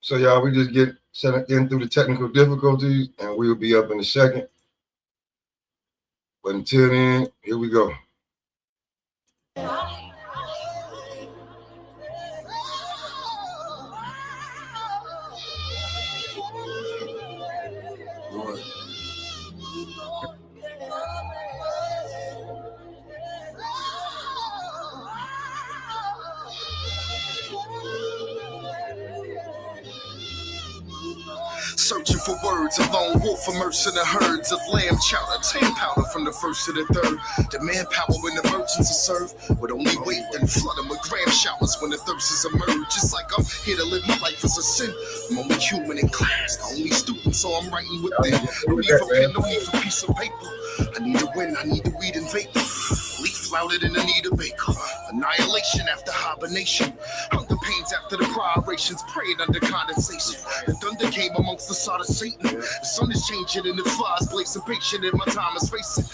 So y'all, we just get in through the technical difficulties, and we will be up in a second. But until then, here we go. Searching for words, a lone wolf immersed in the herds of lamb chowder, tame powder from the first to the third. The manpower when the merchants are served would only wait and flood them with gram showers when the thirsts emerge. Just like I'm here to live my life as a sin. I'm only human in class, the only student, so I'm writing with them. No need for pen, no need for piece of paper. I need a win, I need the weed and vapor. Leaf flouted in the need of baker. Annihilation after hibernation. Hunger pains after the gyrations, praying under condensation. The thunder came amongst the sod of Satan. The sun is changing and the flies blazing patient, and my time is racing.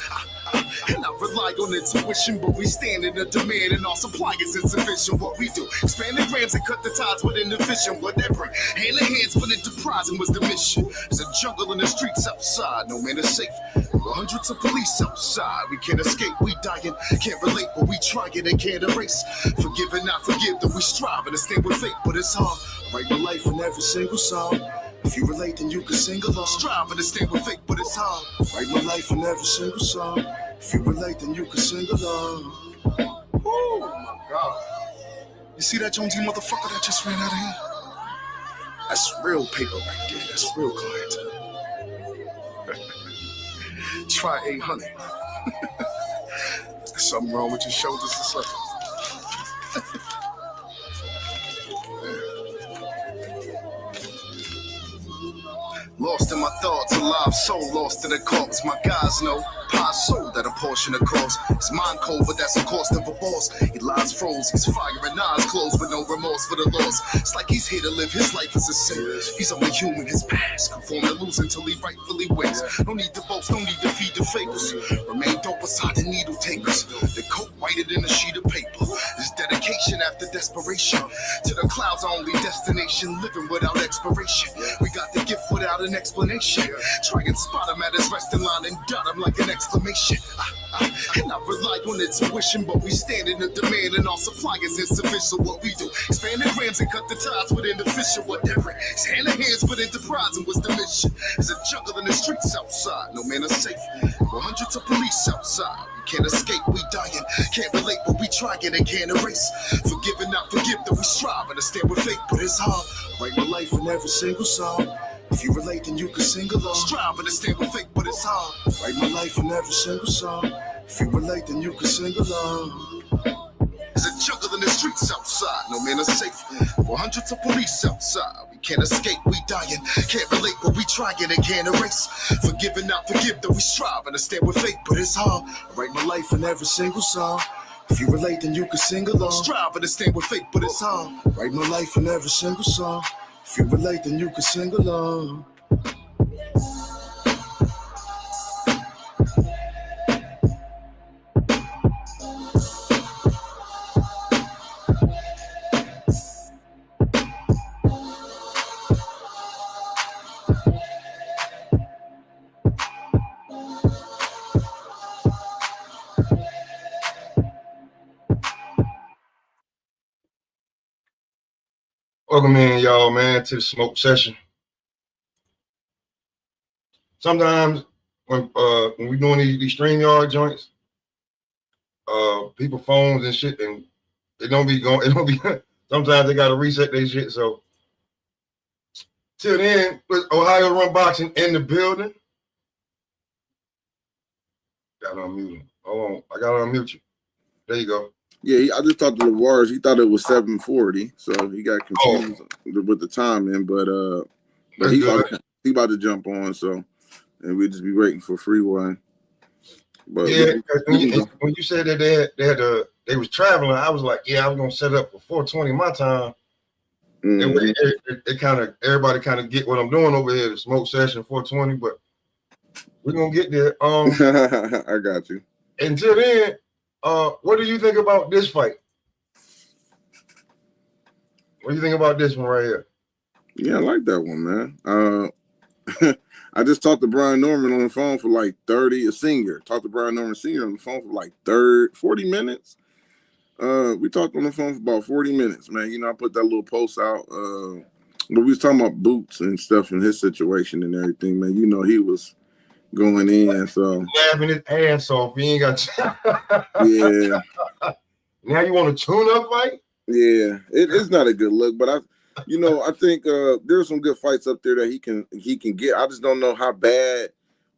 And I rely on intuition, but we stand in the demand, and our supply is insufficient. What we do, expand the grams and cut the ties within the vision. What they bring, hand in hand, split enterprising was the mission. There's a jungle in the streets outside, no man is safe. There were hundreds of police outside. We can't escape, we dying. Can't relate, but we try it and can't erase. Forgive and not forgive, that we strive and stand with fate, but it's hard. Write my life in every single song. If you relate, then you can sing along. Strive and stand with fate, but it's hard. Write my life in every single song. If you relate, then you can sing along. Oh my God. You see that Jonesy motherfucker that just ran out of here? That's real paper right there. That's real clientele. Try 800. There's something wrong with your shoulders or something. Lost in my thoughts, alive soul, lost in the corpse. My guys know, pie sold at a portion of cost. It's mind cold, but that's the cost of a boss. He lies froze, he's firing eyes closed with no remorse for the loss. It's like he's here to live his life as a sin. He's only human, his past conform to lose until he rightfully wins. No need to boast, no need to feed the fakers. Remain dope beside the needle takers. The coat whiter than a sheet of paper. This dedication after desperation. To the clouds, our only destination. Living without expiration. We got the gift without an explanation. Try and spot him at his resting line and dot him like an exclamation. And I rely on intuition, but we stand in the demand, and our supply is insufficient. What we do, expand the grams and cut the ties within the fisher. Whatever, it's hand in hands, but enterprising was the mission. There's a jungle in the streets outside, no man is safe. There were hundreds of police outside. We can't escape, we dying. Can't relate, but we trying and can't erase. Forgive and not forgive, that we strive and stand with fate, but it's hard. I write my life in every single song. If you relate, then you can sing along. Strive and stand with fate, but it's hard. Write my life in every single song. If you relate, then you can sing along. There's a jungle in the streets outside, no man is safe. There were hundreds of police outside. We can't escape, we dying. Can't relate, but we trying and can't erase. Forgive and not forgive, that we strive and stand with fate, but it's hard. I write my life in every single song. If you relate, then you can sing along. Strive and stand with fate, but it's hard. Write my life in every single song. If you relate, then you can sing along. Welcome in, y'all, man, to the smoke session. Sometimes when we doing these StreamYard joints, people phones and shit, and it don't be going. It don't be. Sometimes they gotta reset their shit. So till then, with Ohio Run Boxing in the building. Got to unmute him. Hold on, I gotta unmute you. There you go. Yeah, I just talked to Lavars. He thought it was 7:40, so he got confused with the timing. But he about to jump on, so and we'll just be waiting for Freeway. But yeah, when you said that they was traveling, I was like, yeah, I was gonna set up for 4:20 my time. Mm-hmm. It kind of everybody kind of get what I'm doing over here. The smoke session 4:20, but we're gonna get there. I got you. Until then. What do you think about this fight? What do you think about this one right here? Yeah, I like that one, man. I just talked to Brian Norman on the phone for like 30, a senior. Talked to Brian Norman Sr. on the phone for like 40 minutes. We talked on the phone for about 40 minutes, man. You know, I put that little post out. But we was talking about Boots and stuff and his situation and everything, man. You know, he was going in, so laughing his ass off. He ain't got yeah. Now you want a tune-up fight? Yeah, it's not a good look, but I think there's some good fights up there that he can get. I just don't know how bad,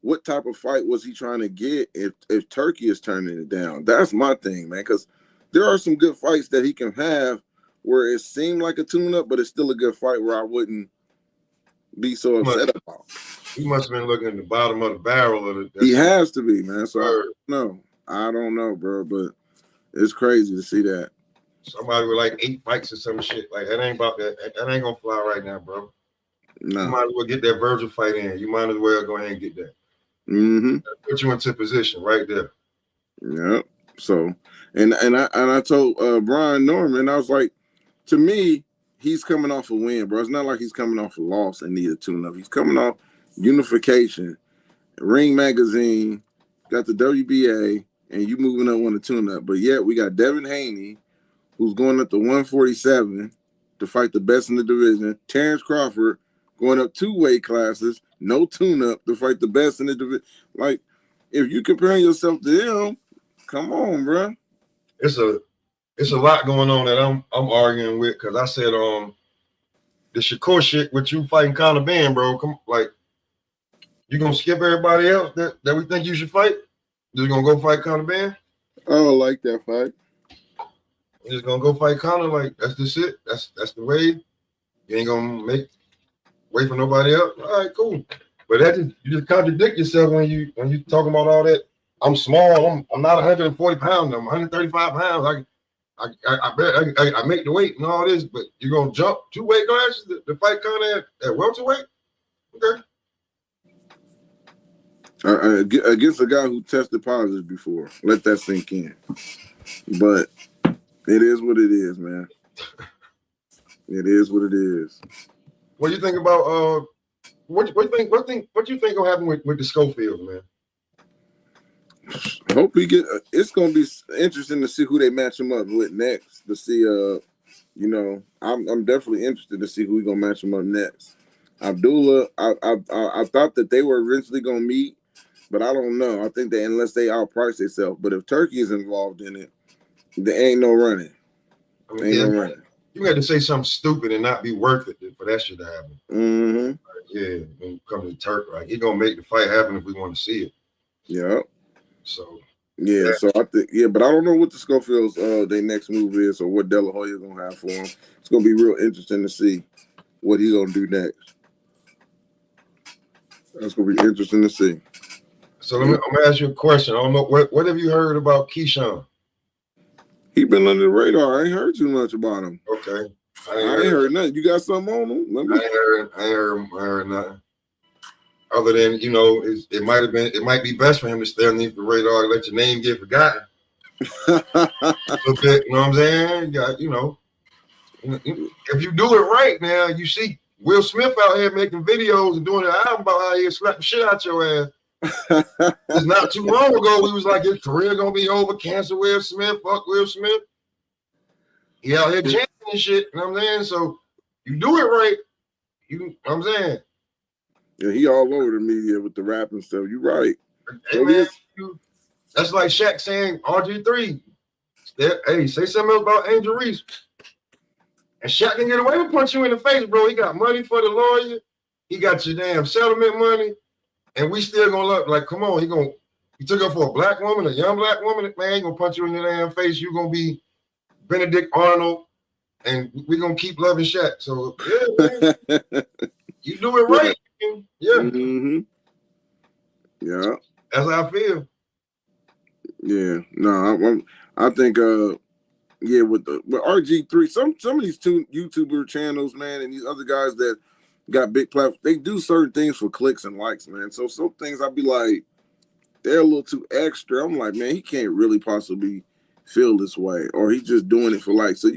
what type of fight was he trying to get if Turkey is turning it down. That's my thing, man, because there are some good fights that he can have where it seemed like a tune-up, but it's still a good fight where I wouldn't be so upset about. He must have been looking at the bottom of the barrel of it. He has to be, man. So I don't know, bro, but it's crazy to see that. Somebody with like 8 fights or some shit. Like, that ain't about that. That ain't gonna fly right now, bro. No. You might as well get that Virgil fight in. You might as well go ahead and get that. Mm-hmm. Put you into position right there. Yep. So, and I told Brian Norman, I was like, to me, he's coming off a win, bro. It's not like he's coming off a loss and need a tune-up. He's coming off unification, Ring Magazine, got the WBA, and you moving up on the tune-up. But yet we got Devin Haney, who's going up to 147 to fight the best in the division. Terrence Crawford going up 2 weight classes, no tune-up to fight the best in the division. Like, if you comparing yourself to them, come on, bro. It's a lot going on that I'm arguing with, because I said the Shakur shit with you fighting Conor Benn, bro. You gonna skip everybody else that we think you should fight? You gonna go fight Conor Benn? I don't like that fight. You're just gonna go fight Conor, like that's the shit. That's the way. You ain't gonna wait for nobody else. All right, cool. But you just contradict yourself when you talking about all that. I'm small. I'm not 140 pounds. I'm 135 pounds. I make the weight and all this, but you're gonna jump 2 weight classes to fight Conor at welterweight? Okay. Against a guy who tested positive before. Let that sink in. But it is what it is, man. It is what it is. What do you think about what you think will happen with the Schofields, man? I hope it's gonna be interesting to see who they match him up with next. To see I'm definitely interested to see who we gonna match him up next. Abdullah, I thought that they were eventually gonna meet, but I don't know. I think that unless they outprice themselves, but if Turkey is involved in it, there ain't no running. No running. You had to say something stupid and not be worth it for that shit to happen. Mm-hmm. Yeah, when you come to Turk, like, he's gonna make the fight happen if we want to see it. Yeah. So so I think but I don't know what the Schofields their next move is or what De La Hoya's gonna have for him. It's gonna be real interesting to see what he's gonna do next. That's gonna be interesting to see. So I'm gonna ask you a question. I don't know what have you heard about Keyshawn? He been under the radar. I ain't heard too much about him. Okay. I ain't heard nothing. You got something on him? I ain't heard nothing. Other than, it might be best for him to stay underneath the radar and let your name get forgotten. A little bit, you know what I'm saying? If you do it right now, you see Will Smith out here making videos and doing an album about how he'll slap the shit out your ass. It's not too long ago, we was like, his career gonna be over, cancel Will Smith, fuck Will Smith. He out here chanting and shit, you know what I'm saying? So you do it right, you know what I'm saying? Yeah, he all over the media with the rap and stuff. You're right. Hey, man, that's like Shaq saying RG3. Hey, say something else about Angel Reese. And Shaq can get away with punch you in the face, bro. He got money for the lawyer. He got your damn settlement money. And we still gonna look like, come on, he took up for a black woman, a young black woman, man, he gonna punch you in your damn face. You gonna be Benedict Arnold, and we gonna keep loving Shaq. So yeah, man, you do it right. Yeah. Mm-hmm. Yeah. That's how I feel. Yeah. No, I think with RG3, some of these two YouTuber channels, man, and these other guys that got big platforms, they do certain things for clicks and likes, man. So some things I'd be like, they're a little too extra. I'm like, man, he can't really possibly feel this way, or he's just doing it for likes. So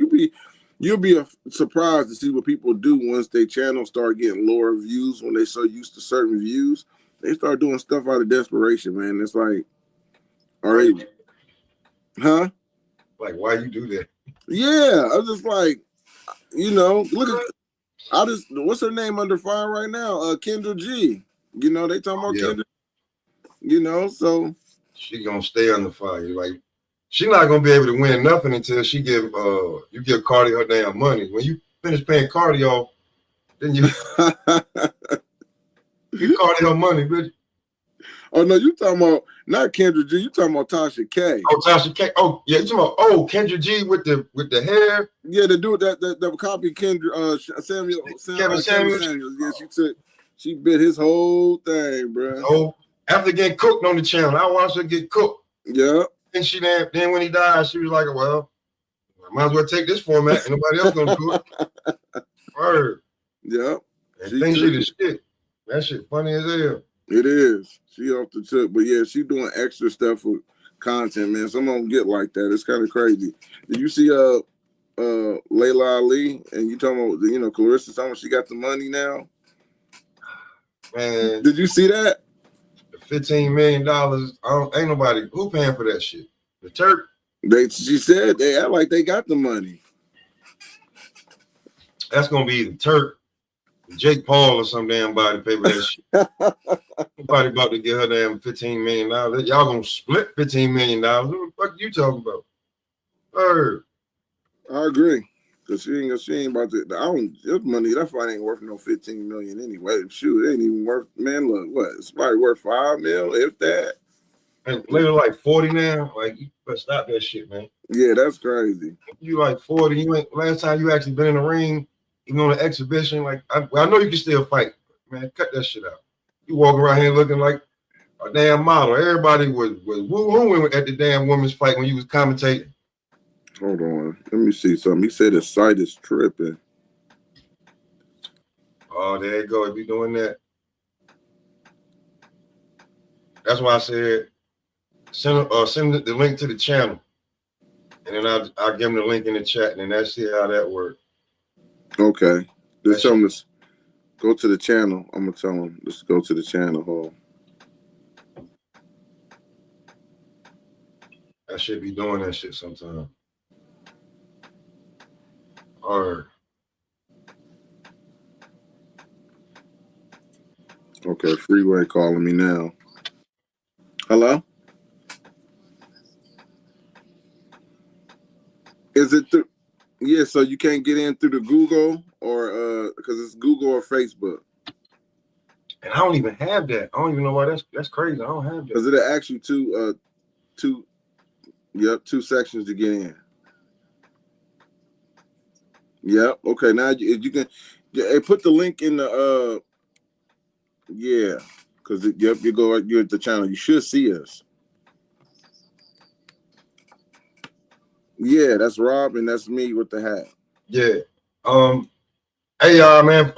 You'll be surprised to see what people do once their channel start getting lower views. When they so used to certain views, they start doing stuff out of desperation, man. It's like, are they, huh? Like, why you do that? Yeah, I was just like, look at, what's her name under fire right now? Kendra G. They talking about Kendra. So she gonna stay under fire. Like, she not gonna be able to win nothing until she give Cardi her damn money. When you finish paying Cardi off, then you give Cardi her money, bitch. Oh no, you talking about not Kendra G, you talking about Tasha K. Oh, Tasha K. Oh, yeah, you talking about Kendra G with the hair. Yeah, the dude that copy Kendra Kevin Samuels. Yeah, she bit his whole thing, bro. Oh, after getting cooked on the channel, I watched her get cooked. Yeah. And then when he died, she was like, well, I might as well take this format and nobody else gonna do it. Word. Yeah. And think she the shit. That shit funny as hell. It is. She off the tip, but yeah, she doing extra stuff for content, man. Some of them get like that. It's kind of crazy. Did you see Layla Ali and you talking about Clarissa talking about she got the money now? Man, did you see that? $15 million. Ain't nobody who paying for that shit. The Turk. She said they act like they got the money. That's gonna be the Turk, Jake Paul or some damn body pay for that shit. Nobody about to get her damn $15 million. Y'all gonna split $15 million. What the fuck are you talking about? I agree. Cause she ain't about to. This money, that fight ain't worth no 15 million anyway. Shoot, it ain't even worth. Man, look, what? It's probably worth 5 mil, if that. And later, like 40 now. Like, you better stop that shit, man. Yeah, that's crazy. You like 40. You ain't. Last time you actually been in the ring, even on an exhibition. Like, I know you can still fight, man. Cut that shit out. You walking around here looking like a damn model. Everybody was woo-hooing at the damn women's fight when you was commentating. Hold on. Let me see something. He said his site is tripping. Oh, there you go. If you doing that. That's why I said send the link to the channel. And then I'll give them the link in the chat, and then that's how that works. Okay. Just tell them to go to the channel. I'm going to tell them, let's go to the channel. Hold on. I should be doing that shit sometime. Or okay, Freeway calling me now. Hello? Is it through? Yeah, so you can't get in through the Google or because it's Google or Facebook. And I don't even have that. I don't even know why that's crazy. I don't have that. Because it'll ask you two sections to get in. Yep. Okay. Now you can. Yeah, put the link in the. Yeah. Because you're at the channel. You should see us. Yeah, that's Rob and that's me with the hat. Yeah. Hey y'all, man.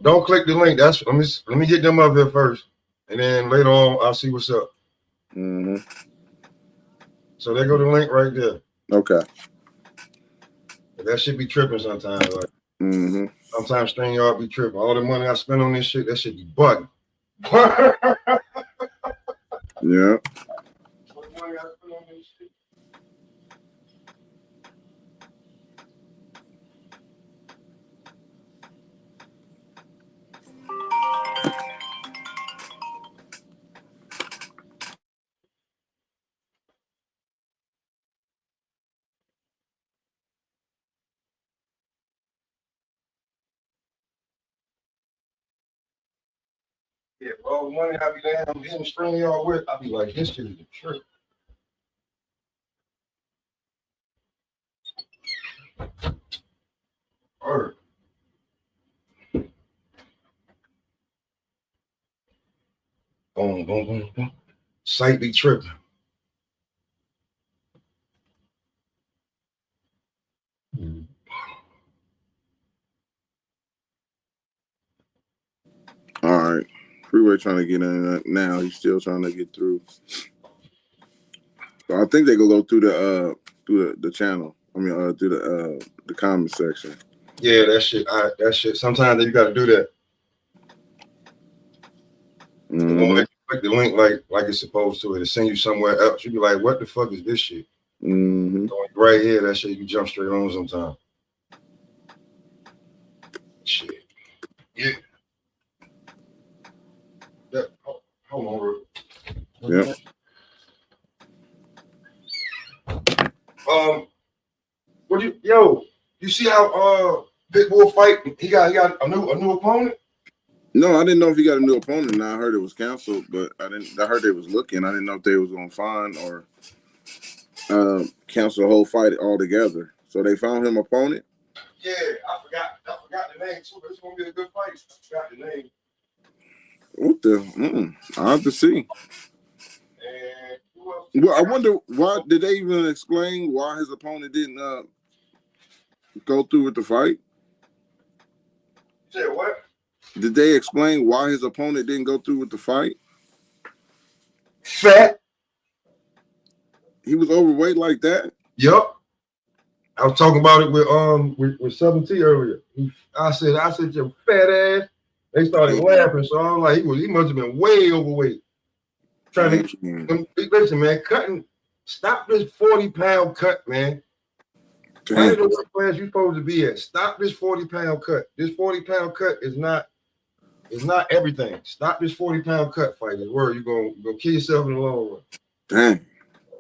Don't click the link. Let me get them up here first, and then later on I'll see what's up. Mm-hmm. So there go the link right there. Okay. That should be tripping sometimes. Like, sometimes StreamYard be tripping. All the money I spend on this shit, that shit be bugging. Yeah. Yeah, all the money I be damn hitting StreamYard with, I be like, this shit is a trip. Or boom, boom, boom, boom. Site be tripping. All right. Freeway trying to get in now. He's still trying to get through. So I think they go through the channel. I mean, through the comment section. Yeah, that shit. Sometimes you got to do that. Mm-hmm. It won't let you click the link like it's supposed to. It'll send you somewhere else. You be like, what the fuck is this shit? Mm-hmm. So right here, that shit you can jump straight on sometimes. Shit. Yeah. Hold on, Yeah. What you see how Pitbull fight? He got a new opponent. No, I didn't know if he got a new opponent. And I heard it was canceled, but I heard they was looking. I didn't know if they was gonna find or cancel the whole fight altogether. So they found him opponent. Yeah, I forgot the name too, but it's gonna be a good fight. I forgot the name. What the? I have to see. And who else? Well, I wonder why did they even explain why his opponent didn't go through with the fight? You said what? Did they explain why his opponent didn't go through with the fight? Fat. He was overweight like that? Yep. I was talking about it with 7T earlier. I said, your fat ass. They started laughing, so I was like, he must have been way overweight. Trying to listen, man, stop this 40-pound cut, man. Right at the weight class you're supposed to be at. Stop this 40-pound cut. This 40-pound cut is not everything. Stop this 40-pound cut fight. Is where you're gonna kill yourself in the long run. Dang.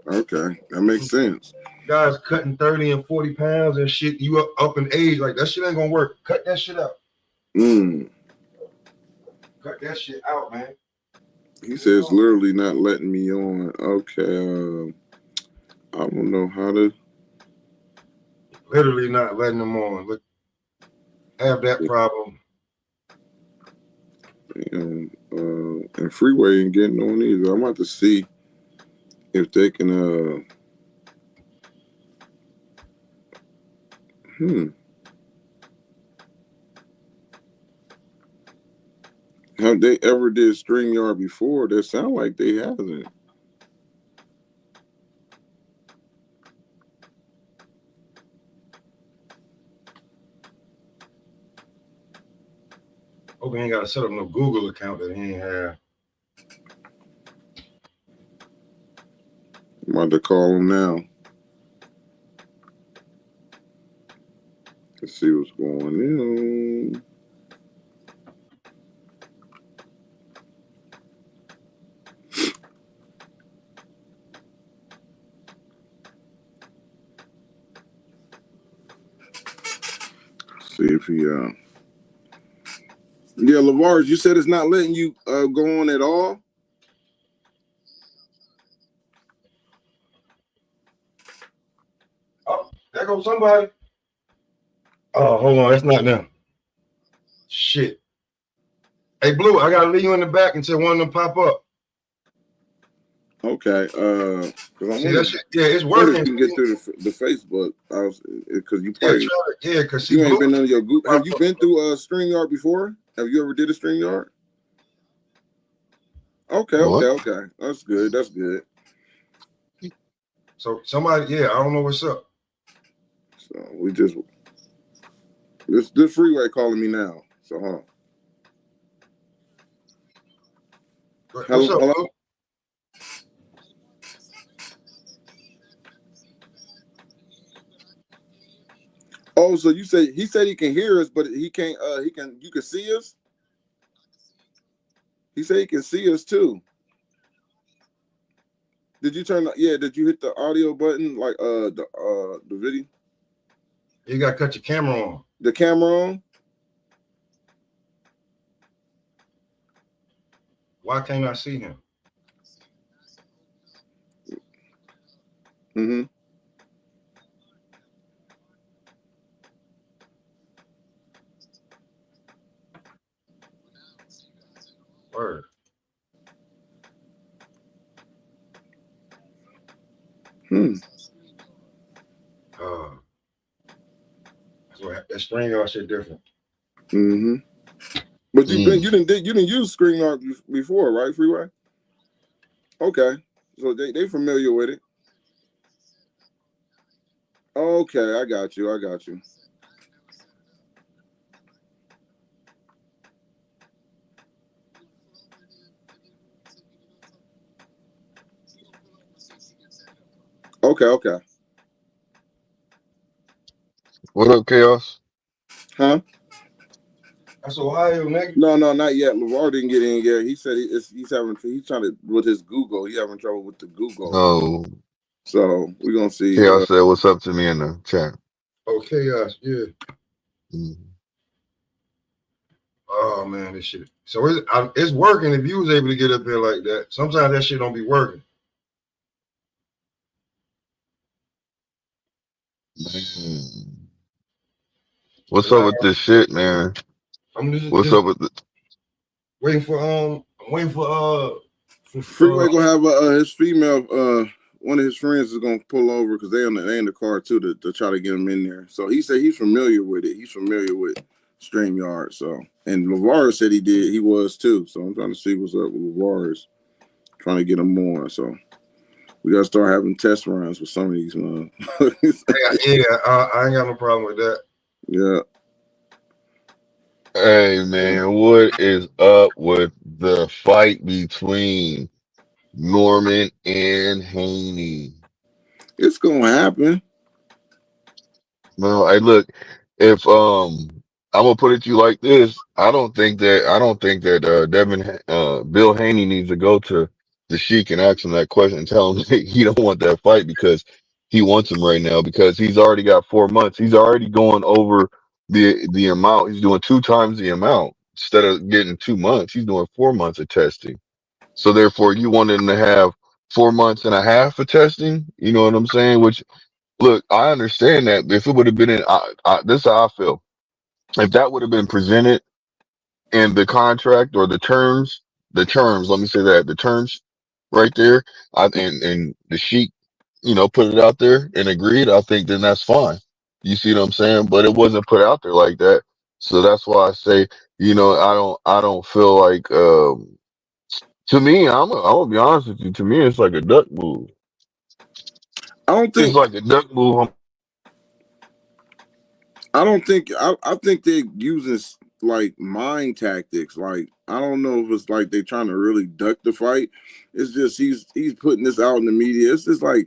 Okay, that makes sense. Guys cutting 30 and 40 pounds and shit, you up in age, like that shit ain't gonna work. Cut that shit out. Cut that shit out, man. He says literally not letting me on. Okay, I don't know how to. Literally not letting them on. Look, have that problem. And Freeway ain't getting on either. I'm about to see if they can. Have they ever did StreamYard before? That sound like they haven't. Hope he ain't got to set up no Google account that he ain't have. I'm about to call him now. Let's see what's going on. See if he yeah, Lavars, you said it's not letting you go on at all? Oh, there goes somebody. Oh, hold on, that's not them. Shit. Hey, Blue, I gotta leave you in the back until one of them pop up. Okay. See, that shit, yeah, it's working. You can get through the Facebook because you probably because you ain't been on your group. Have you been through StreamYard before? Have you ever did a StreamYard? Okay. That's good. So somebody, I don't know what's up. So we just this Freeway calling me now. So hello. Oh, so he said he can hear us, but he can't. You can see us. He said he can see us too. Did you turn? Did you hit the audio button like the video? You gotta cut your camera on. The camera on. Why can't I see him? Word. That StreamYard shit different. But you didn't use StreamYard before, right, Freeway? Okay, so they familiar with it. Okay, I got you. Okay. What up, Chaos? Huh? That's Ohio, nigga. No, not yet. LeVar didn't get in yet. He said he's trying to with his Google. He's having trouble with the Google. No. So we're gonna see. Chaos said, "What's up?" to me in the chat. Oh, chaos, yeah. Mm-hmm. Oh man, this shit. So it's working if you was able to get up there like that. Sometimes that shit don't be working. Man. What's up with this shit, man? I'm What's up with the waiting for I'm waiting for Freeway gonna have his female one of his friends is gonna pull over because they in the car too to try to get him in there. So he said he's familiar with it. He's familiar with StreamYard. So and LeVar said he was too. So I'm trying to see what's up with LeVar's trying to get him more. So we gotta start having test runs with some of these I ain't got no problem with that. Yeah. Hey man, what is up with the fight between Norman and Haney? It's gonna happen. No, hey, look, if I'm gonna put it to you like this, I don't think that Bill Haney needs to go to the Sheik and ask him that question and tell him that he don't want that fight because he wants him right now because he's already got 4 months. He's already going over the amount. He's doing 2 times the amount instead of getting 2 months. He's doing 4 months of testing. So therefore, you want him to have 4 months and a half of testing. You know what I'm saying? Which look, I understand that if it would have been this is how I feel. If that would have been presented in the contract or the terms, let me say that, the terms right there, and the sheik, put it out there and agreed, I think then that's fine. You see what I'm saying? But it wasn't put out there like that. So that's why I say, I don't feel like, to me, I'm gonna be honest with you, to me, it's like a duck move. I don't It's think like a duck move. I think they're using like mind tactics. Like I don't know if it's like they're trying to really duck the fight. It's just he's putting this out in the media. It's just like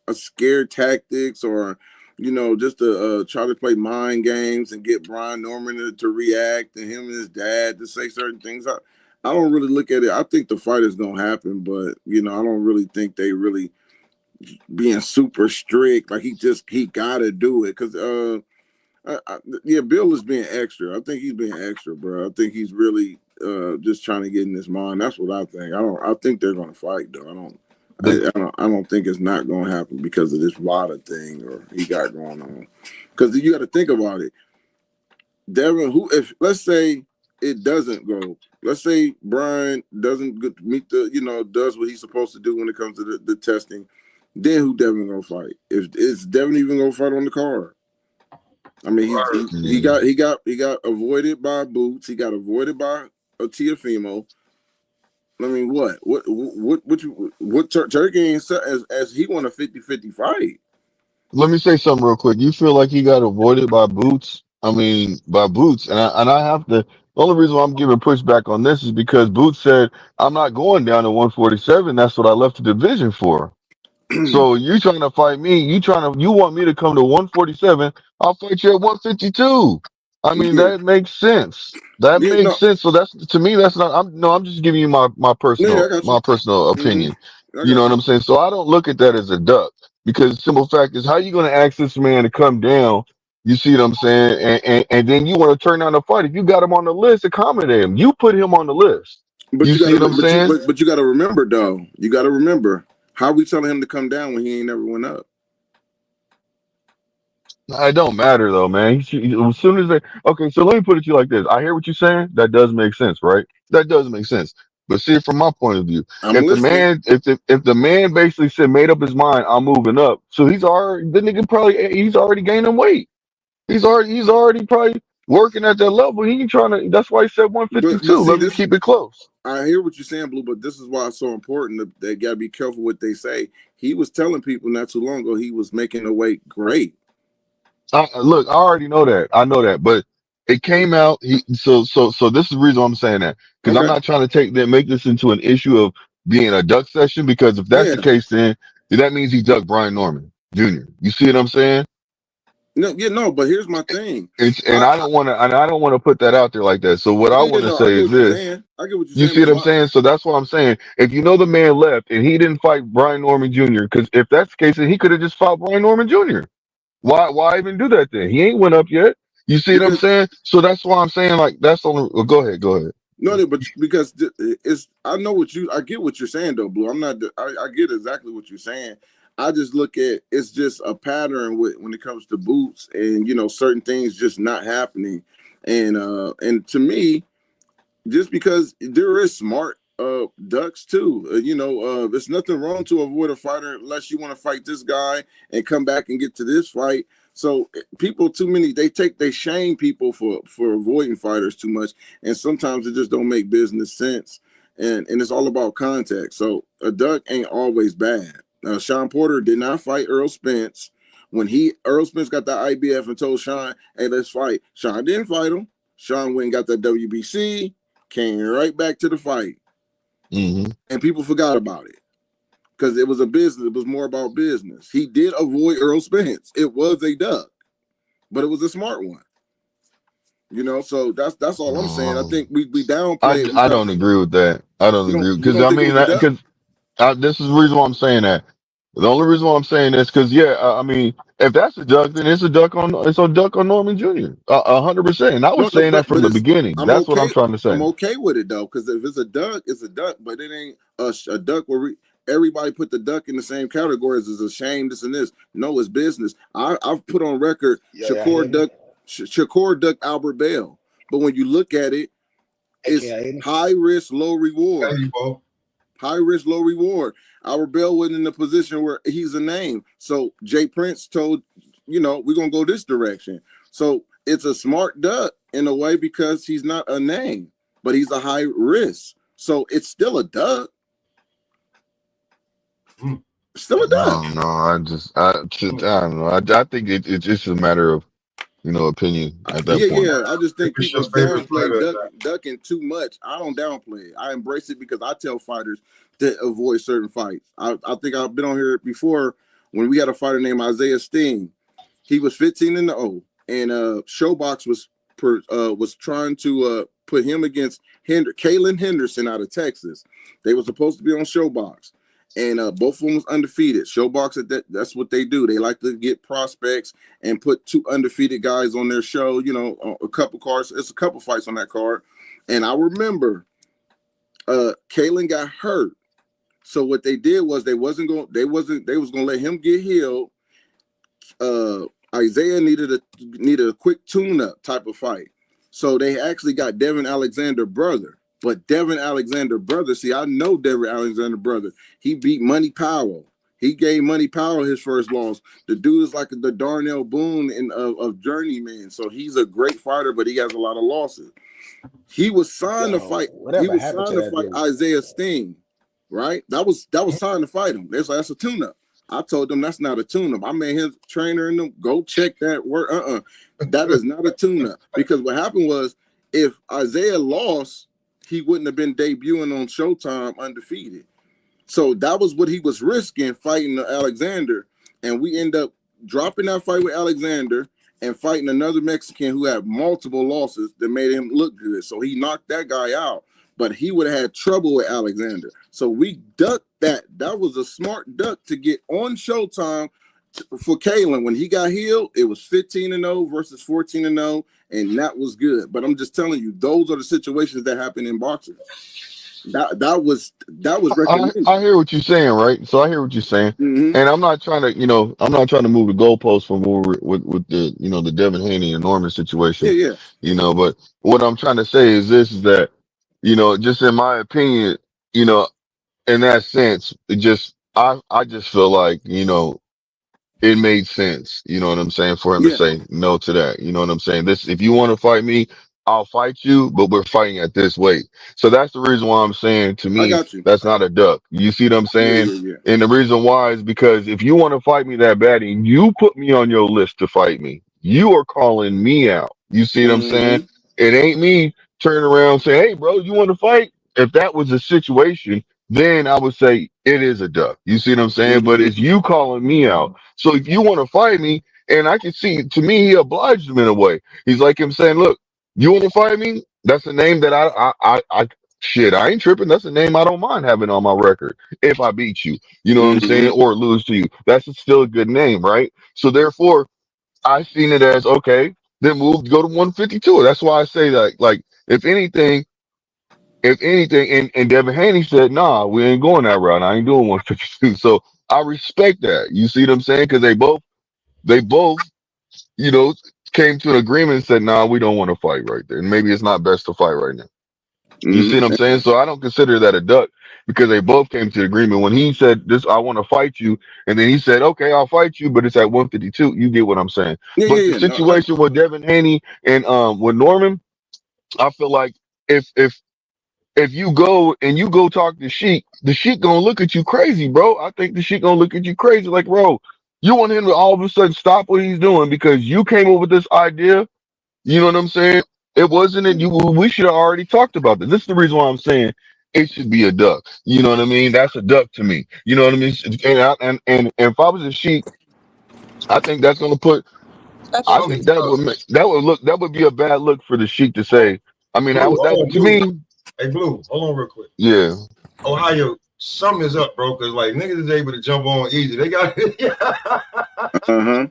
a scare tactics or just to try to play mind games and get Brian Norman to react and him and his dad to say certain things. I don't really look at it. I think the fight is gonna happen, but I don't really think they really being super strict. Like he gotta do it because yeah, Bill is being extra. I think he's being extra, bro. I think he's really just trying to get in his mind. That's what I think. I think they're gonna fight though. I don't think it's not gonna happen because of this water thing or he got going on. Because you got to think about it. Devin, if let's say it doesn't go, let's say Brian doesn't meet does what he's supposed to do when it comes to the testing, then who Devin gonna fight? If is Devin even gonna fight on the card? I mean, he got avoided by Boots. He got avoided by a Tiafimo. I mean, what Turkey ain't as he won a 50-50 fight. Let me say something real quick. You feel like he got avoided by Boots? I mean, by Boots, and I have to. The only reason why I'm giving pushback on this is because Boots said, "I'm not going down to 147. That's what I left the division for." So you trying to fight me? You want me to come to 147? I'll fight you at 152. I mean, Yeah, that makes sense. That yeah, makes no, sense. So that's to me. That's not. I'm just giving you my yeah, I personal got you. my personal opinion. I You know got what you. I'm saying? So I don't look at that as a duck because the simple fact is, how you going to ask this man to come down? You see what I'm saying? And then you want to turn down the fight. If you got him on the list, accommodate him. You put him on the list. But You you see gotta, what I'm saying? but you gotta remember though. You gotta remember how we telling him to come down when he ain't never went up. It don't matter though, man. As soon as okay, so let me put it to you like this. I hear what you're saying. That does make sense, right? That does make sense. But see it from my point of view. I'm If the listening. man, if the man basically said made up his mind, I'm moving up. So the nigga he's already gaining weight. He's already probably working at that level. He ain't trying to. That's why he said But 152. see Let me this. keep it close. I hear what you're saying, Blue. But this is why it's so important that they gotta be careful what they say. He was telling people not too long ago he was making the weight great. Look, I already know that. I know that, but it came out. So this is the reason why I'm saying that, because I'm Okay. not trying to make this into an issue of being a duck session. Because if that's the Yeah. case, then that means he ducked Brian Norman Jr. You see what I'm saying? No, yeah, no, but here's my thing. And I don't want to put that out there like that. So what I Yeah, want to no, I say get is what you're this. saying. I get what you're You saying, see but what I'm saying? So that's what I'm saying. If you know the man left and he didn't fight Brian Norman Jr., because if that's the case, then he could have just fought Brian Norman Jr. Why even do that then? He ain't went up yet. You see what I'm because saying? So that's why I'm saying like that's only. Well, go ahead, go ahead. no, but because it's I get what you're saying though, Blue. I get exactly what you're saying. I just look at it's just a pattern when it comes to boots and certain things just not happening, and to me, just because there is smart ducks too. There's nothing wrong to avoid a fighter unless you want to fight this guy and come back and get to this fight. So people too many they shame people for avoiding fighters too much, and sometimes it just don't make business sense. And it's all about context. So a duck ain't always bad. Sean Porter did not fight Earl Spence. When Earl Spence got the IBF and told Sean, "Hey, let's fight," Sean didn't fight him. Sean went and got that WBC, came right back to the fight, and people forgot about it because it was a business. It was more about business. He did avoid Earl Spence. It was a duck, but it was a smart one. So that's all I'm saying. I think we downplay it. I don't agree with that. I don't agree You because don't I think it mean was a duck? because this is the reason why I'm saying that. The only reason why I'm saying this because I mean if that's a duck, then it's a duck on Norman Jr. 100%. And I No, was no, saying that from but the it's beginning. I'm That's what I'm okay. trying to I'm say. okay with it though, because if it's a duck, it's a duck. But it ain't a duck where everybody put the duck in the same categories as a shame. This and this. No, it's business. I've put on record Shakur duck Albert Bell, but when you look at it, it's high risk, low reward. High risk, low reward. Albert Bell wasn't in a position where he's a name. So Jay Prince told, we're gonna go this direction. So it's a smart duck in a way because he's not a name, but he's a high risk. So it's still a duck. Still a duck. No, I don't know. I think it's just a matter of opinion at that point. Yeah. I just think Who's your people favorite downplay fighter? ducking too much. I don't downplay it. I embrace it because I tell fighters to avoid certain fights. I think I've been on here before when we had a fighter named Isaiah Sting. He was 15-0, and Showbox was trying to put him against Kalen Henderson out of Texas. They were supposed to be on Showbox, and both of them was undefeated. Showbox, that's what they do. They like to get prospects and put two undefeated guys on their show. A couple cards. It's a couple fights on that card, and I remember Kalen got hurt. So what they did was they was gonna let him get healed. Isaiah needed a quick tune-up type of fight. So they actually got Devin Alexander brother. But Devin Alexander brother, see, I know Devin Alexander brother. He beat Money Powell. He gave Money Powell his first loss. The dude is like the Darnell Boone of Journeyman. So he's a great fighter, but he has a lot of losses. He was signed to fight. He was signed to fight Isaiah Sting, right? That was signed to fight him. That's a tune-up. I told them that's not a tune-up. I made his trainer and them go check that word. That is not a tune-up. Because what happened was if Isaiah lost, he wouldn't have been debuting on Showtime undefeated. So that was what he was risking fighting Alexander. And we end up dropping that fight with Alexander and fighting another Mexican who had multiple losses that made him look good. So he knocked that guy out. But he would have had trouble with Alexander. So we ducked that. That was a smart duck to get on Showtime for Kalen. When he got healed, it was 15-0 versus 14-0, and that was good. But I'm just telling you, those are the situations that happen in boxing. That was recommended. I hear what you're saying, right? So I hear what you're saying, and I'm not trying to move the goalposts from with the the Devin Haney and Norman situation, Yeah. But what I'm trying to say is this: is that just in my opinion, in that sense, I just feel like it made sense, you know what I'm saying, for him to say no to that. You know what I'm saying? If you want to fight me, I'll fight you, but we're fighting at this weight. So that's the reason why I'm saying, to I me, got you. that's not a duck. You see what I'm saying? Yeah. And the reason why is because if you want to fight me that bad and you put me on your list to fight me, You are calling me out. You see what I'm saying? Mm-hmm. It ain't me turning around saying, "Hey, bro, you want to fight?" If that was a situation, then I would say it is a duck. You see what I'm saying? But Mm-hmm. it's you calling me out. So if you want to fight me, and I can see, to me, he obliged him in a way. He's like him saying, "Look, you want to fight me? That's a name that shit, I ain't tripping. That's a name I don't mind having on my record if I beat you. You know what I'm saying? Mm-hmm. Or lose to you. That's still a good name, right? So therefore, I seen it as okay, then move, go to 152. That's why I say that, like, if anything, and Devin Haney said, nah, we ain't going that route. I ain't doing 152. So I respect that. You see what I'm saying? Because they both, you know, came to an agreement and said, nah, we don't want to fight right there. And maybe it's not best to fight right now. You see what I'm Mm-hmm. saying? So I don't consider that a duck because they both came to agreement. When he said this, I want to fight you, and then he said, okay, I'll fight you, but it's at 152. You get what I'm saying? Yeah, But yeah, the yeah. No, situation with Devin Haney and with Norman, I feel like if you go and you go talk to Sheik, the Sheik gonna look at you crazy, bro. I think the Sheik gonna look at you crazy, like, bro, you want him to all of a sudden stop what he's doing because you came up with this idea. You know what I'm saying? It wasn't it. You We should have already talked about this. This is the reason why I'm saying it should be a duck. You know what I mean? That's a duck to me. You know what I mean? And if I was a sheep, I think that's gonna put. That's I Some true. think that would be a bad look for the sheep to say. I mean, Blue, hold on, to Blue. me, Hey, Blue, hold on real quick. yeah. Ohio, something is up, bro. Cause like niggas is able to jump on easy. They got uh-huh.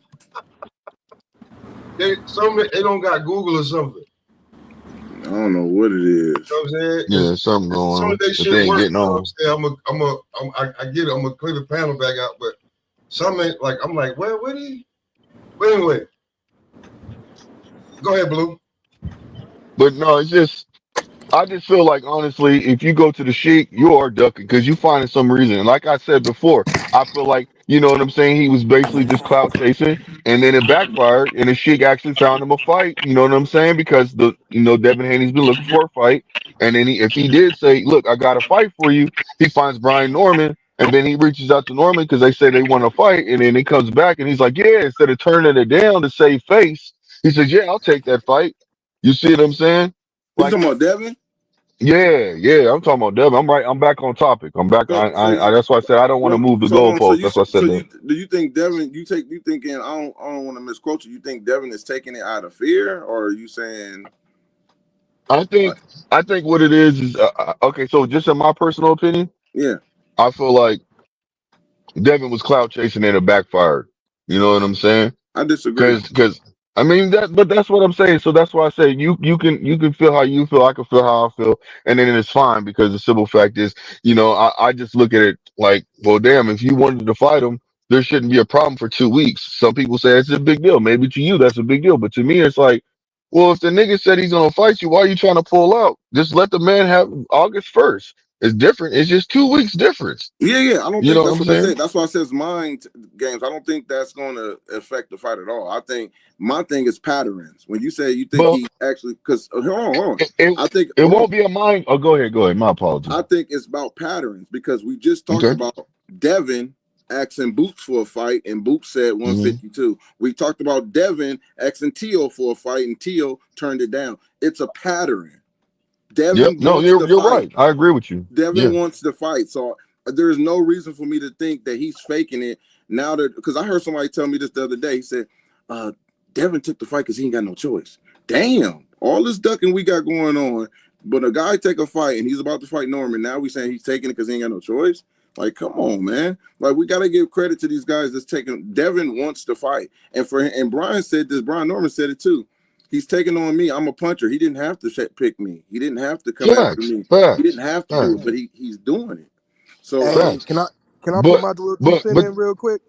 they don't got Google or something. I don't know what it You is. know what I'm saying? Yeah, something As going soon as on they that they shit ain't work, getting you know what on. I'm saying? I get it. I'm gonna clear the panel back out, but something like I'm like, where he? But anyway, go ahead, Blue. But no, it's just I just feel like honestly, if you go to the Sheik, you are ducking because you find some reason. And like I said before, I feel like you know what I'm saying. He was basically just clout chasing, and then it backfired. And the Sheik actually found him a fight. You know what I'm saying? Because Devin Haney's been looking for a fight, and then if he did say, "Look, I got a fight for you," he finds Brian Norman, and then he reaches out to Norman because they say they want to fight, and then he comes back and he's like, "Yeah," instead of turning it down to save face, he says, "Yeah, I'll take that fight." You see what I'm saying? You Like talking about Devin? yeah, yeah, I'm talking about Devin. I'm right. I'm back on topic. I'm back. That's why I said I don't want to move the goalpost. That's why I said that. Do you think Devin? You thinking? I don't want to misquote you. You think Devin is taking it out of fear, or are you saying I like, think. I think what it is okay. So just in my personal opinion, yeah? I feel like Devin was cloud chasing and it backfired. You know what I'm saying? I disagree. Because I mean but that's what I'm saying. So that's why I say you can feel how you feel. I can feel how I feel, and then it's fine because the simple fact is, I just look at it like, well, damn, if you wanted to fight him, there shouldn't be a problem for 2 weeks. Some people say it's a big deal. Maybe to you that's a big deal, but to me it's like, well, if the nigga said he's gonna fight you, why are you trying to pull out? Just let the man have August 1st. It's different. It's just 2 weeks difference. Yeah, yeah. I don't You think know what that's I'm what they saying? said. That's why it says mind games. I don't think that's going to affect the fight at all. I think my thing is patterns. When you say you think Well, he actually, because hold on. it, it, I think it hold on. won't be a mind. Oh, go ahead. Go ahead. My apologies. I think it's about patterns because we just talked Okay. about Devin asking Boots for a fight, and Boots said Hmm. 152. We talked about Devin asking Teal for a fight, and Teal turned it down. It's a pattern. Yep. Devin No, wants to you're fight. right. I agree with you. Devin Yeah. wants to fight. So there's no reason for me to think that he's faking it now that because I heard somebody tell me this the other day. He said, Devin took the fight because he ain't got no choice. Damn, all this ducking we got going on, but a guy take a fight and he's about to fight Norman. Now we saying he's taking it because he ain't got no choice. Like, come on, man. Like, we gotta give credit to these guys that's taking. Devin wants to fight, and Brian said this. Brian Norman said it too. He's taking on me. I'm a puncher. He didn't have to pick me. He didn't have to come after Facts. me. He didn't Facts. have to do it, Facts. but he's doing it. So Hey, Facts. can I put But my little two but cent but in real quick?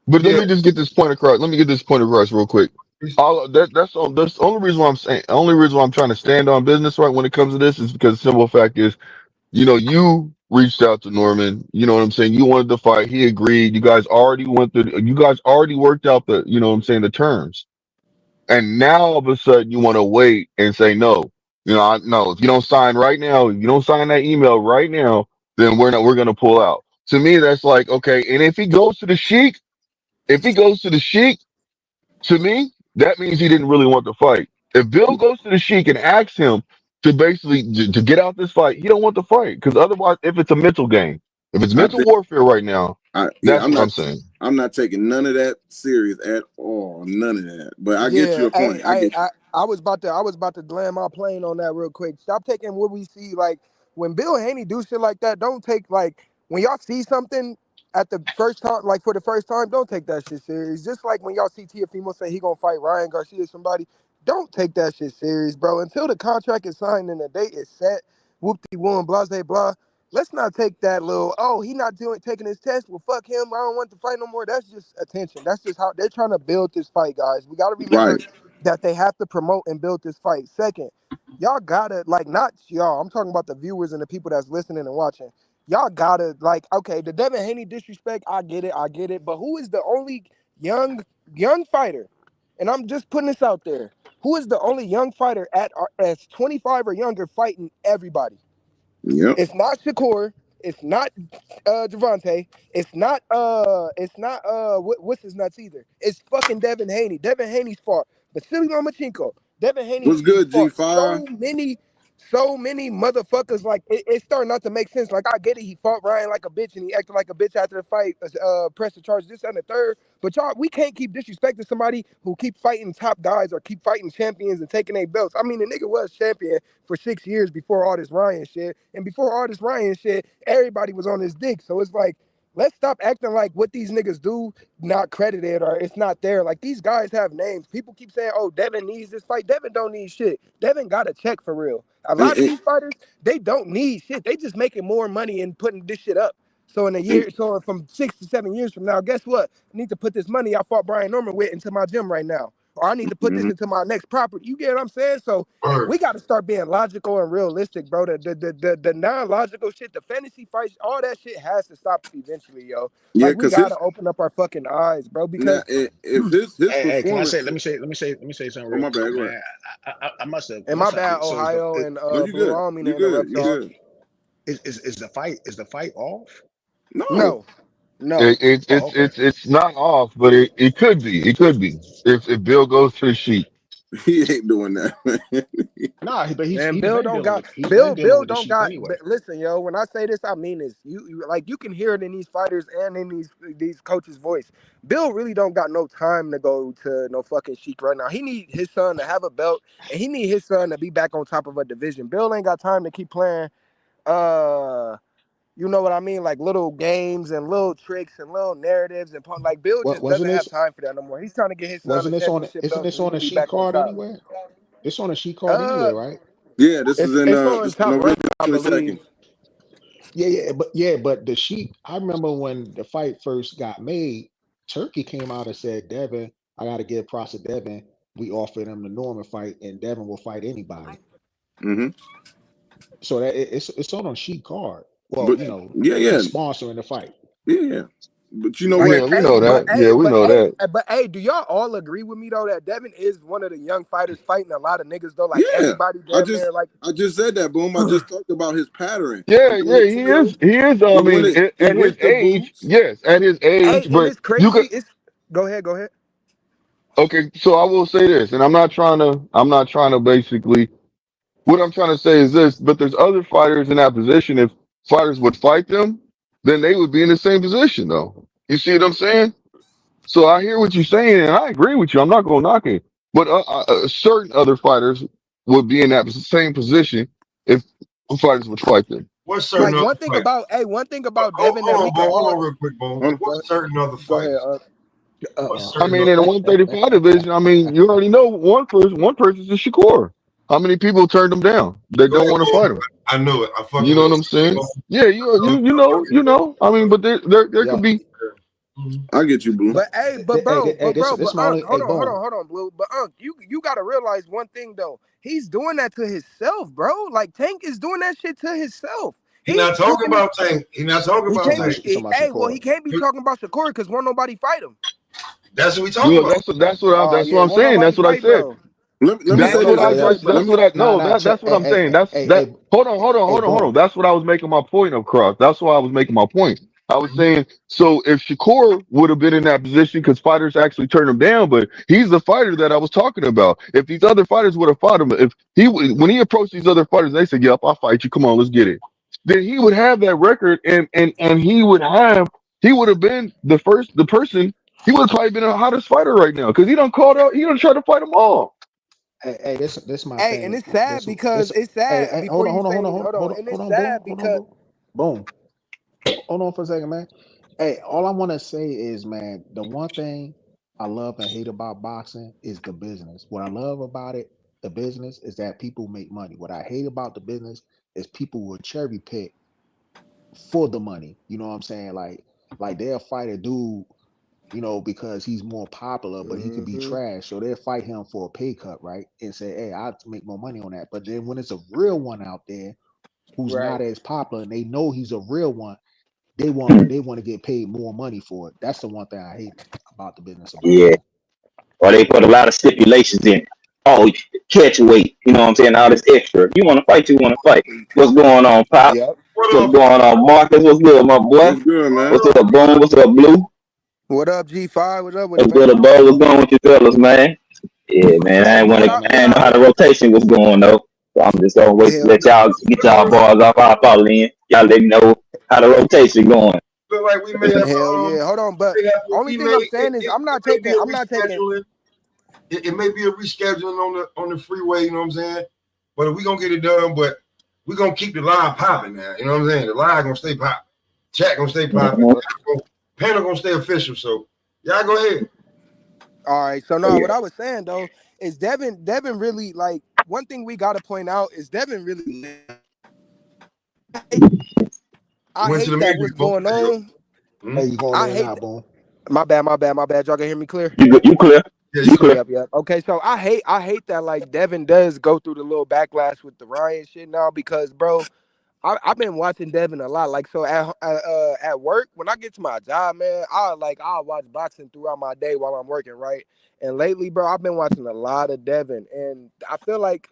but let Yeah, me just get this point across. Let me get this point across real quick. That's the only reason why I'm saying. Only reason why I'm trying to stand on business right when it comes to this is because the simple fact is, you reached out to Norman. You know what I'm saying? You wanted to fight. He agreed. You guys already went through. You guys already worked out the. You know what I'm saying? The terms. And now all of a sudden you want to wait and say no. No. If you don't sign right now, if you don't sign that email right now, then we're gonna pull out. To me, that's like okay. And if he goes to the Sheik, to me, that means he didn't really want the fight. If Bill goes to the Sheik and asks him to basically to get out this fight, he don't want the fight because otherwise, if it's a mental game, if it's I mental think warfare right now, yeah, that's what I'm saying. I'm not taking none of that serious at all. None of that. But I get Yeah, your point. I get you. I was about to land my plane on that real quick. Stop taking what we see like when Bill Haney do shit like that. Don't take like when y'all see something at the first time, like for the first time, don't take that shit serious. Just like when y'all see Teofimo say he gonna fight Ryan Garcia or somebody, don't take that shit serious, bro. Until the contract is signed and the date is set, whoop de woo, blah blah blah. Let's not take that little, oh, he not taking his test. Well, fuck him. I don't want to fight no more. That's just attention. That's just how they're trying to build this fight, guys. We got to remember Right. that they have to promote and build this fight. Second, y'all gotta like not y'all. I'm talking about the viewers and the people that's listening and watching. Y'all gotta like, okay, the Devin Haney disrespect. I get it. But who is the only young fighter? And I'm just putting this out there. Who is the only young fighter as 25 or younger fighting everybody? Yep. It's not Shakur. It's not Javante. What's his nuts either. It's fucking Devin Haney. Devin Haney's fought Vasily Lomachenko. Devin Haney What's good, fought G5? so many motherfuckers. Like it's starting not to make sense. Like I get it. He fought Ryan like a bitch and he acted like a bitch after the fight. Pressed the charge this and the third. But y'all, we can't keep disrespecting somebody who keep fighting top guys or keep fighting champions and taking their belts. I mean, the nigga was champion for 6 years before all this Ryan shit. And before all this Ryan shit, everybody was on his dick. So it's like, let's stop acting like what these niggas do not credited or it's not there. Like these guys have names. People keep saying, oh, Devin needs this fight. Devin don't need shit. Devin got a check for real. A lot of these fighters, they don't need shit. They just making more money and putting this shit up. So in a year, so from 6 to 7 years from now, guess what? I need to put this money I fought Brian Norman with into my gym right now. Or I need to put this into my next property. You get what I'm saying? So we got to start being logical and realistic, bro. The non-logical shit, the fantasy fights, all that shit has to stop eventually, yo. Yeah, like we gotta open up our fucking eyes, bro. Because if his Hey, can I performance, say? Let me say something oh real my bad, quick, go man. I must have. and my bad, So Ohio and no, you Blue. good. I don't mean You to good. interrupt You y'all. good. is the fight off? No, No. Oh, okay. It's not off, but it could be. It could be if Bill goes to the Sheik. he ain't doing that, man. Nah, but Man, he's Bill been don't dealing got with Bill the don't sheep got. anyway. Listen, yo, when I say this, I mean this. You like you can hear it in these fighters and in these coaches' voice. Bill really don't got no time to go to no fucking Sheik right now. He need his son to have a belt, and he need his son to be back on top of a division. Bill ain't got time to keep playing. You know what I mean? Like little games and little tricks and little narratives and like Bill What just wasn't doesn't have this? time for that no more. He's trying to get his son a Wasn't this on? championship Isn't belt this so he on can a be sheet back on card top. anyway? It's on a sheet card Uh, anyway, right? Yeah, this is in it's on this top November rank, I 22nd. believe. But the sheet. I remember when the fight first got made. Turkey came out and said, Devin, I got to give props to Devin. We offered him the Norman fight, and Devin will fight anybody. Mm-hmm. So that it's on a sheet card. Well, But he's sponsoring the fight. yeah. But you know But what? Yeah, we know that. Yeah, we know that. do y'all all agree with me though that Devin is one of the young fighters fighting a lot of niggas though? Like Yeah, everybody I damn just near like. I just said that. Boom. I just talked about his pattern. Yeah, He yeah, went he chill. is. He is. I mean, He at his went the age, boots. yes, at his Hey, age. and But it's you could. crazy. It's go ahead. Okay, so I will say this, and I'm not trying to. I'm not trying to basically. What I'm trying to say is this. But there's other fighters in that position. If fighters would fight them, then they would be in the same position, though. You see what I'm saying? So I hear what you're saying, and I agree with you. I'm not going to knock it. But certain other fighters would be in that same position if fighters would fight them. What's certain Like other one thing fighters? about Devin that we can Hold all on, real quick, Bo. Huh? What's certain other go ahead. fighters? What's I certain mean, other? in the 135 division, I mean, you already know one person is Shakur. How many people turned him down? They Go don't ahead, want to Bo. fight him. I knew it. I You fucking know knew what it. I'm saying? Bo. Yeah, you know. I mean, but there Yeah. could be. I get you, Blue. But hey, but bro, This my Unc, only. Hey, boom. hold on, Blue. But Unc, you gotta realize one thing though. He's doing that to himself, bro. Like Tank is doing that shit to himself. He He's not talking doing it. about Tank. He not talking He about can't Tank. be. He's talking about He Shakur. can't be talking about Shakur because won't nobody fight him. That's what we talking Well, about. Oh that's what yeah, I'm won't saying. nobody That's what I fight, said. bro. Let me say Won't That's this. what I nobody that's fight, Let bro. me no, Nah. Check. that's what I'm saying. That's Hey, that hold on, hey, hold on. boom. That's what I was making my point of, Cross. That's why I was making my point. I was saying, so if Shakur would have been in that position, because fighters actually turn him down, but he's the fighter that I was talking about. If these other fighters would have fought him, when he approached these other fighters, they said, "Yep, I'll fight you. Come on, let's get it." Then he would have that record, and he would have been the person. He would have probably been the hottest fighter right now because he done called out. He done tried to fight them all. Hey, this my Hey, and thing. it's sad This because it's hey, sad. hey, Before you say anything, hold on, and hold it's on, boom, sad because boom. Hold on for a second, man. Hey, all I want to say is, man, the one thing I love and hate about boxing is the business. What I love about it, the business, is that people make money. What I hate about the business is people will cherry pick for the money. You know what I'm saying? Like they'll fight a dude, because he's more popular, but he could be Mhm. trash. So they'll fight him for a pay cut, right? And say, hey, I'll make more money on that. But then when it's a real one out there who's not Right. as popular and they know he's a real one, they want to get paid more money for it. That's the one thing I hate about the business of Yeah. boxing. Or they put a lot of stipulations in it. Oh, catch weight. You know what I'm saying? All this extra. If you want to fight, you want to fight. What's going on, Pop? Yep. What What's up? going on, Marcus? What's good, my boy? What's good, man? What's up, Boom? What's up, Blue? What up, G5? What up with it, What's good, man? Bo? What's going with you fellas, man? Yeah, man. Hey, man, I ain't know how the rotation was going though. So I'm just gonna wait to hell let y'all get y'all bars off. I'll follow in. Y'all let me know how the rotation going. Look like we may have hell yeah. Hold on, but only we thing may I'm saying is I'm not may be taking. a I'm not taking. rescheduling. It may be a rescheduling on the freeway. You know what I'm saying? But we gonna get it done. But we gonna keep the line popping now. You know what I'm saying? The line gonna stay popping. Chat gonna stay popping. Mm-hmm. Panel gonna stay official. So y'all go ahead. All right. So Oh, no, yeah. what I was saying though is Devin really like one thing we got to point out is Devin really. I Went to the hate that meeting. what's going on. Hey, you going I in and hate out, boom. my bad. Y'all can hear me clear. You clear? Yeah, You you clear? Yep. Okay, so I hate that like Devin does go through the little backlash with the Ryan shit now because bro, I've been watching Devin a lot. Like so at work when I get to my job, man, I'll watch boxing throughout my day while I'm working, right? And lately, bro, I've been watching a lot of Devin, and I feel like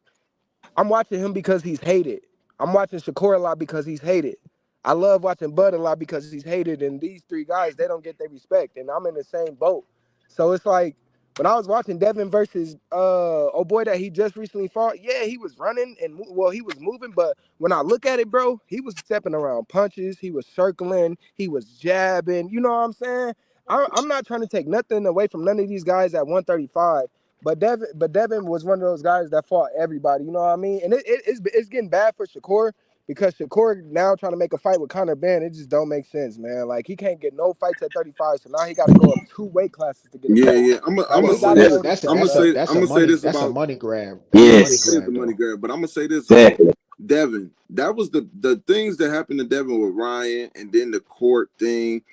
I'm watching him because he's hated. I'm watching Shakur a lot because he's hated. I love watching Bud a lot because he's hated. And these three guys, they don't get their respect. And I'm in the same boat. So it's like when I was watching Devin versus oh boy that he just recently fought, yeah, he was running and he was moving, but when I look at it, bro, he was stepping around punches, he was circling, he was jabbing. You know what I'm saying? I'm not trying to take nothing away from none of these guys at 135. But Devin was one of those guys that fought everybody. You know what I mean? And it's getting bad for Shakur because Shakur now trying to make a fight with Conor Ben. It just don't make sense, man. Like he can't get no fights at 35, so now he got to go up 2 weight classes to get a Yeah, fight. yeah. I'm Like gonna we got say to this. know this shit, I'm gonna bro. say. I'm gonna say this That's a about. money grab. Yeah, That's a I'm money gonna say it's the grab money though. grab, but I'm gonna say this about Exactly. Devin. That was the things that happened to Devin with Ryan, and then the court thing.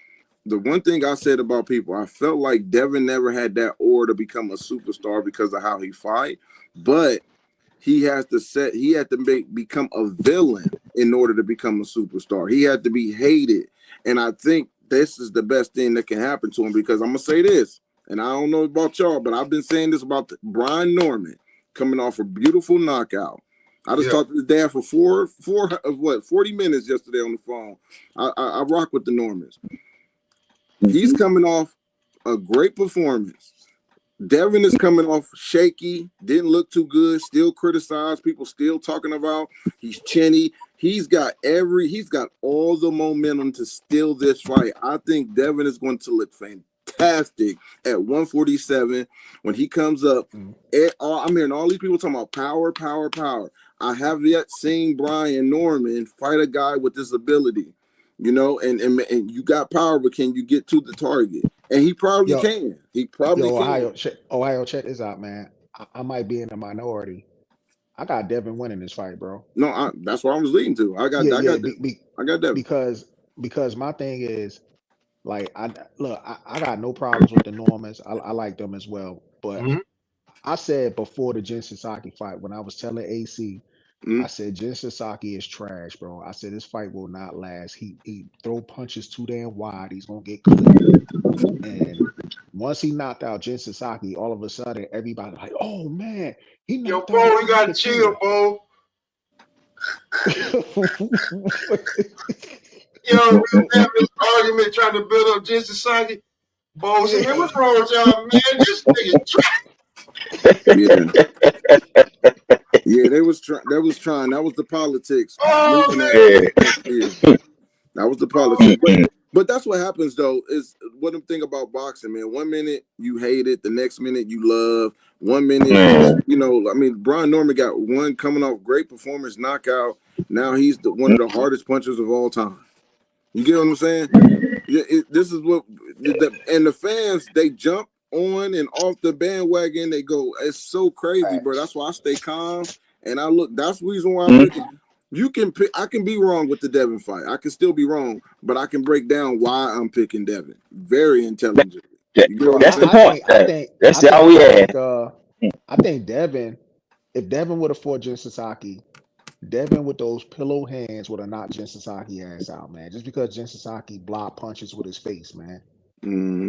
The one thing I said about people, I felt like Devin never had that aura to become a superstar because of how he fight, but he had to become a villain in order to become a superstar. He had to be hated, and I think this is the best thing that can happen to him because I'm gonna say this, and I don't know about y'all, but I've been saying this about Brian Norman coming off a beautiful knockout. I just Yeah. talked to his dad for 40 minutes yesterday on the phone. I rock with the Normans. He's coming off a great performance. Devin is coming off shaky, didn't look too good, still criticized, people still talking about he's chinny. He's got all the momentum to steal this fight. I think Devin is going to look fantastic at 147 when he comes up. I'm hearing all these people talking about power, power, power. I have yet seen Brian Norman fight a guy with this ability, and you got power, but can you get to the target? And he probably Yo, can. He probably yo, can. Ohio, check this out, man. I might be in the minority. I got Devin winning this fight, bro. No, that's what I was leading to. I got Yeah. Devin. Because my thing is like I got no problems with the Normans. I like them as well. But Mhm. I said before the Jin Sasaki fight when I was telling AC, I Mm. said Jin Sasaki is trash, bro. I said this fight will not last. He throw punches too damn wide. He's gonna get clipped. And once he knocked out Jin Sasaki, all of a sudden everybody like, oh man, he Yo, knocked Bo, out a you top gotta chill, contender. Bo. Yo, we was having this argument trying to build up Jensen Saki. Boss, man, what's wrong with y'all, man? This nigga Yeah, they was trying. That was the politics. oh, Losing man. that year. That was the politics. But that's what happens though. Is what I'm thinking about boxing, man. 1 minute you hate it, the next minute you love. 1 minute, you know. I mean, Brian Norman got one coming off great performance, knockout. Now he's one of the hardest punchers of all time. You get what I'm saying? Yeah, this is what, and the fans, they jump on and off the bandwagon. They go, it's so crazy, bro. That's why I stay calm and I look. That's the reason why I'm picking. You can pick. I can be wrong with the Devin fight. I can still be wrong, but I can break down why I'm picking Devin. Very intelligent. That's the point. That's all we had. I think Devin, if Devin would have fought Jen Sasaki, Devin with those pillow hands would have knocked Jen Sasaki ass out, man. Just because Jen Sasaki blocked punches with his face, man.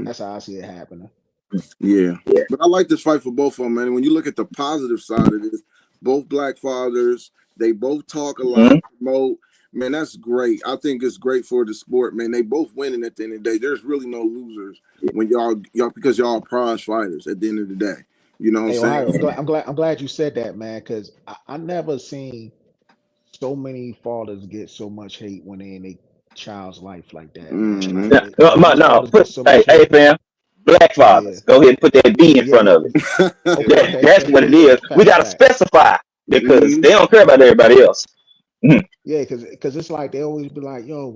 That's how I see it happening. Yeah, but I like this fight for both of them, man. When you look at the positive side of this, both black fathers, they both talk a lot, promote. Man, that's great. I think it's great for the sport, man. They both winning at the end of the day. There's really no losers when y'all because y'all are prize fighters at the end of the day. You know what I'm saying? I'm glad you said that, man, because I never seen so many fathers get so much hate when they in a child's life like that. Hey, fam, black fathers. Go ahead and put that B in front of it. That's what it is. We gotta specify because they don't care about everybody else. Yeah, because it's like they always be like, yo,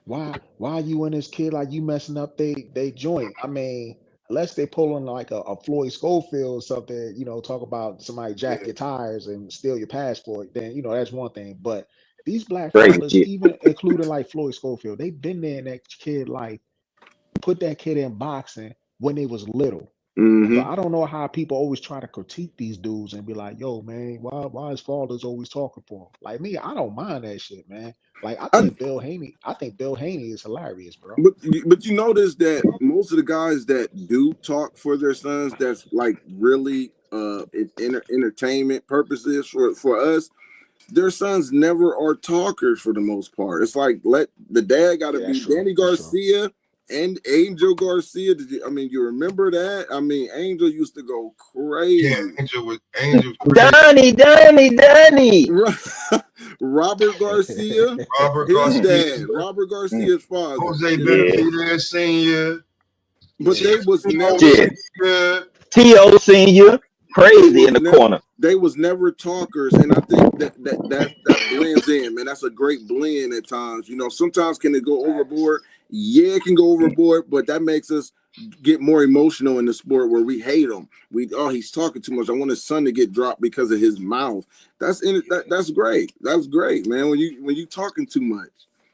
why you and this kid like you messing up they joint? I mean, unless they pulling like a Floyd Schofield or something, you know, talk about somebody jack your tires and steal your passport, then you know that's one thing. But these black fathers, even including like Floyd Schofield, they've been there in that kid life, put that kid in boxing when they was little. So I don't know how people always try to critique these dudes and be like, "Yo, man, why is fathers always talking for him?" Like me, I don't mind that shit, man. Like I think Bill Haney is hilarious, bro. But you notice that most of the guys that do talk for their sons, that's like really entertainment purposes for us. Their sons never are talkers for the most part. It's like the dad got to be Danny Garcia. And Angel Garcia, you remember that? I mean, Angel used to go crazy. Yeah, Angel. Danny. Robert Garcia, his dad, Robert Garcia's father. Jose Benavidez Senior. But they was never T.O. Senior, crazy in the corner. They was never talkers, and I think that blends in, man. That's a great blend at times. You know, sometimes can it go overboard? Yeah, it can go overboard, but that makes us get more emotional in the sport where we hate him. He's talking too much. I want his son to get dropped because of his mouth. That's great. That's great, man. When you talking too much.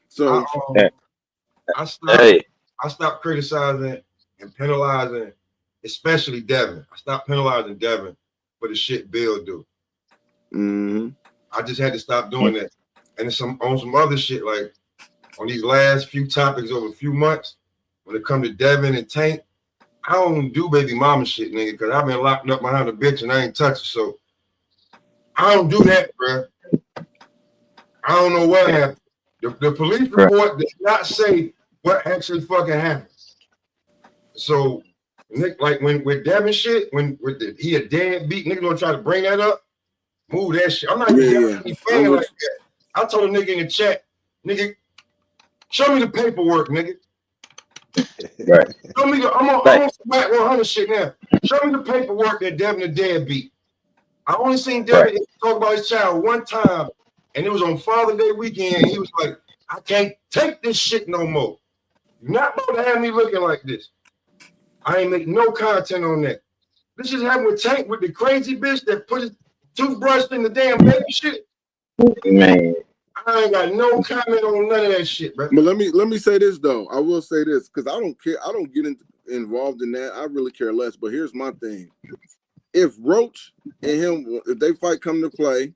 So I stopped criticizing and penalizing, especially Devin. I stopped penalizing Devin for the shit Bill do. I just had to stop doing that. And it's on some other shit, like on these last few topics over a few months, when it comes to Devin and Tank, I don't do baby mama shit, nigga, because I've been locked up behind a bitch and I ain't touched it. So I don't do that, bro. I don't know what happened. The police report does not say what actually fucking happened. So, like with Devin shit, he a deadbeat, nigga gonna try to bring that up, move that shit. I'm not even fan like that. I told a nigga in the chat, nigga, show me the paperwork, nigga. Right. Show me I'm on Smack 100 shit now. Show me the paperwork that Devin the deadbeat. I only seen Devin talk about his child one time, and it was on Father's Day weekend. And he was like, I can't take this shit no more. You're not about to have me looking like this. I ain't make no content on that. This just happened with Tank with the crazy bitch that put his toothbrush in the damn baby shit. Man. I ain't got no comment on none of that shit, bro. But let me say this though. I will say this because I don't care. I don't get involved in that. I really care less. But here's my thing: if Roach and him, if they fight come to play,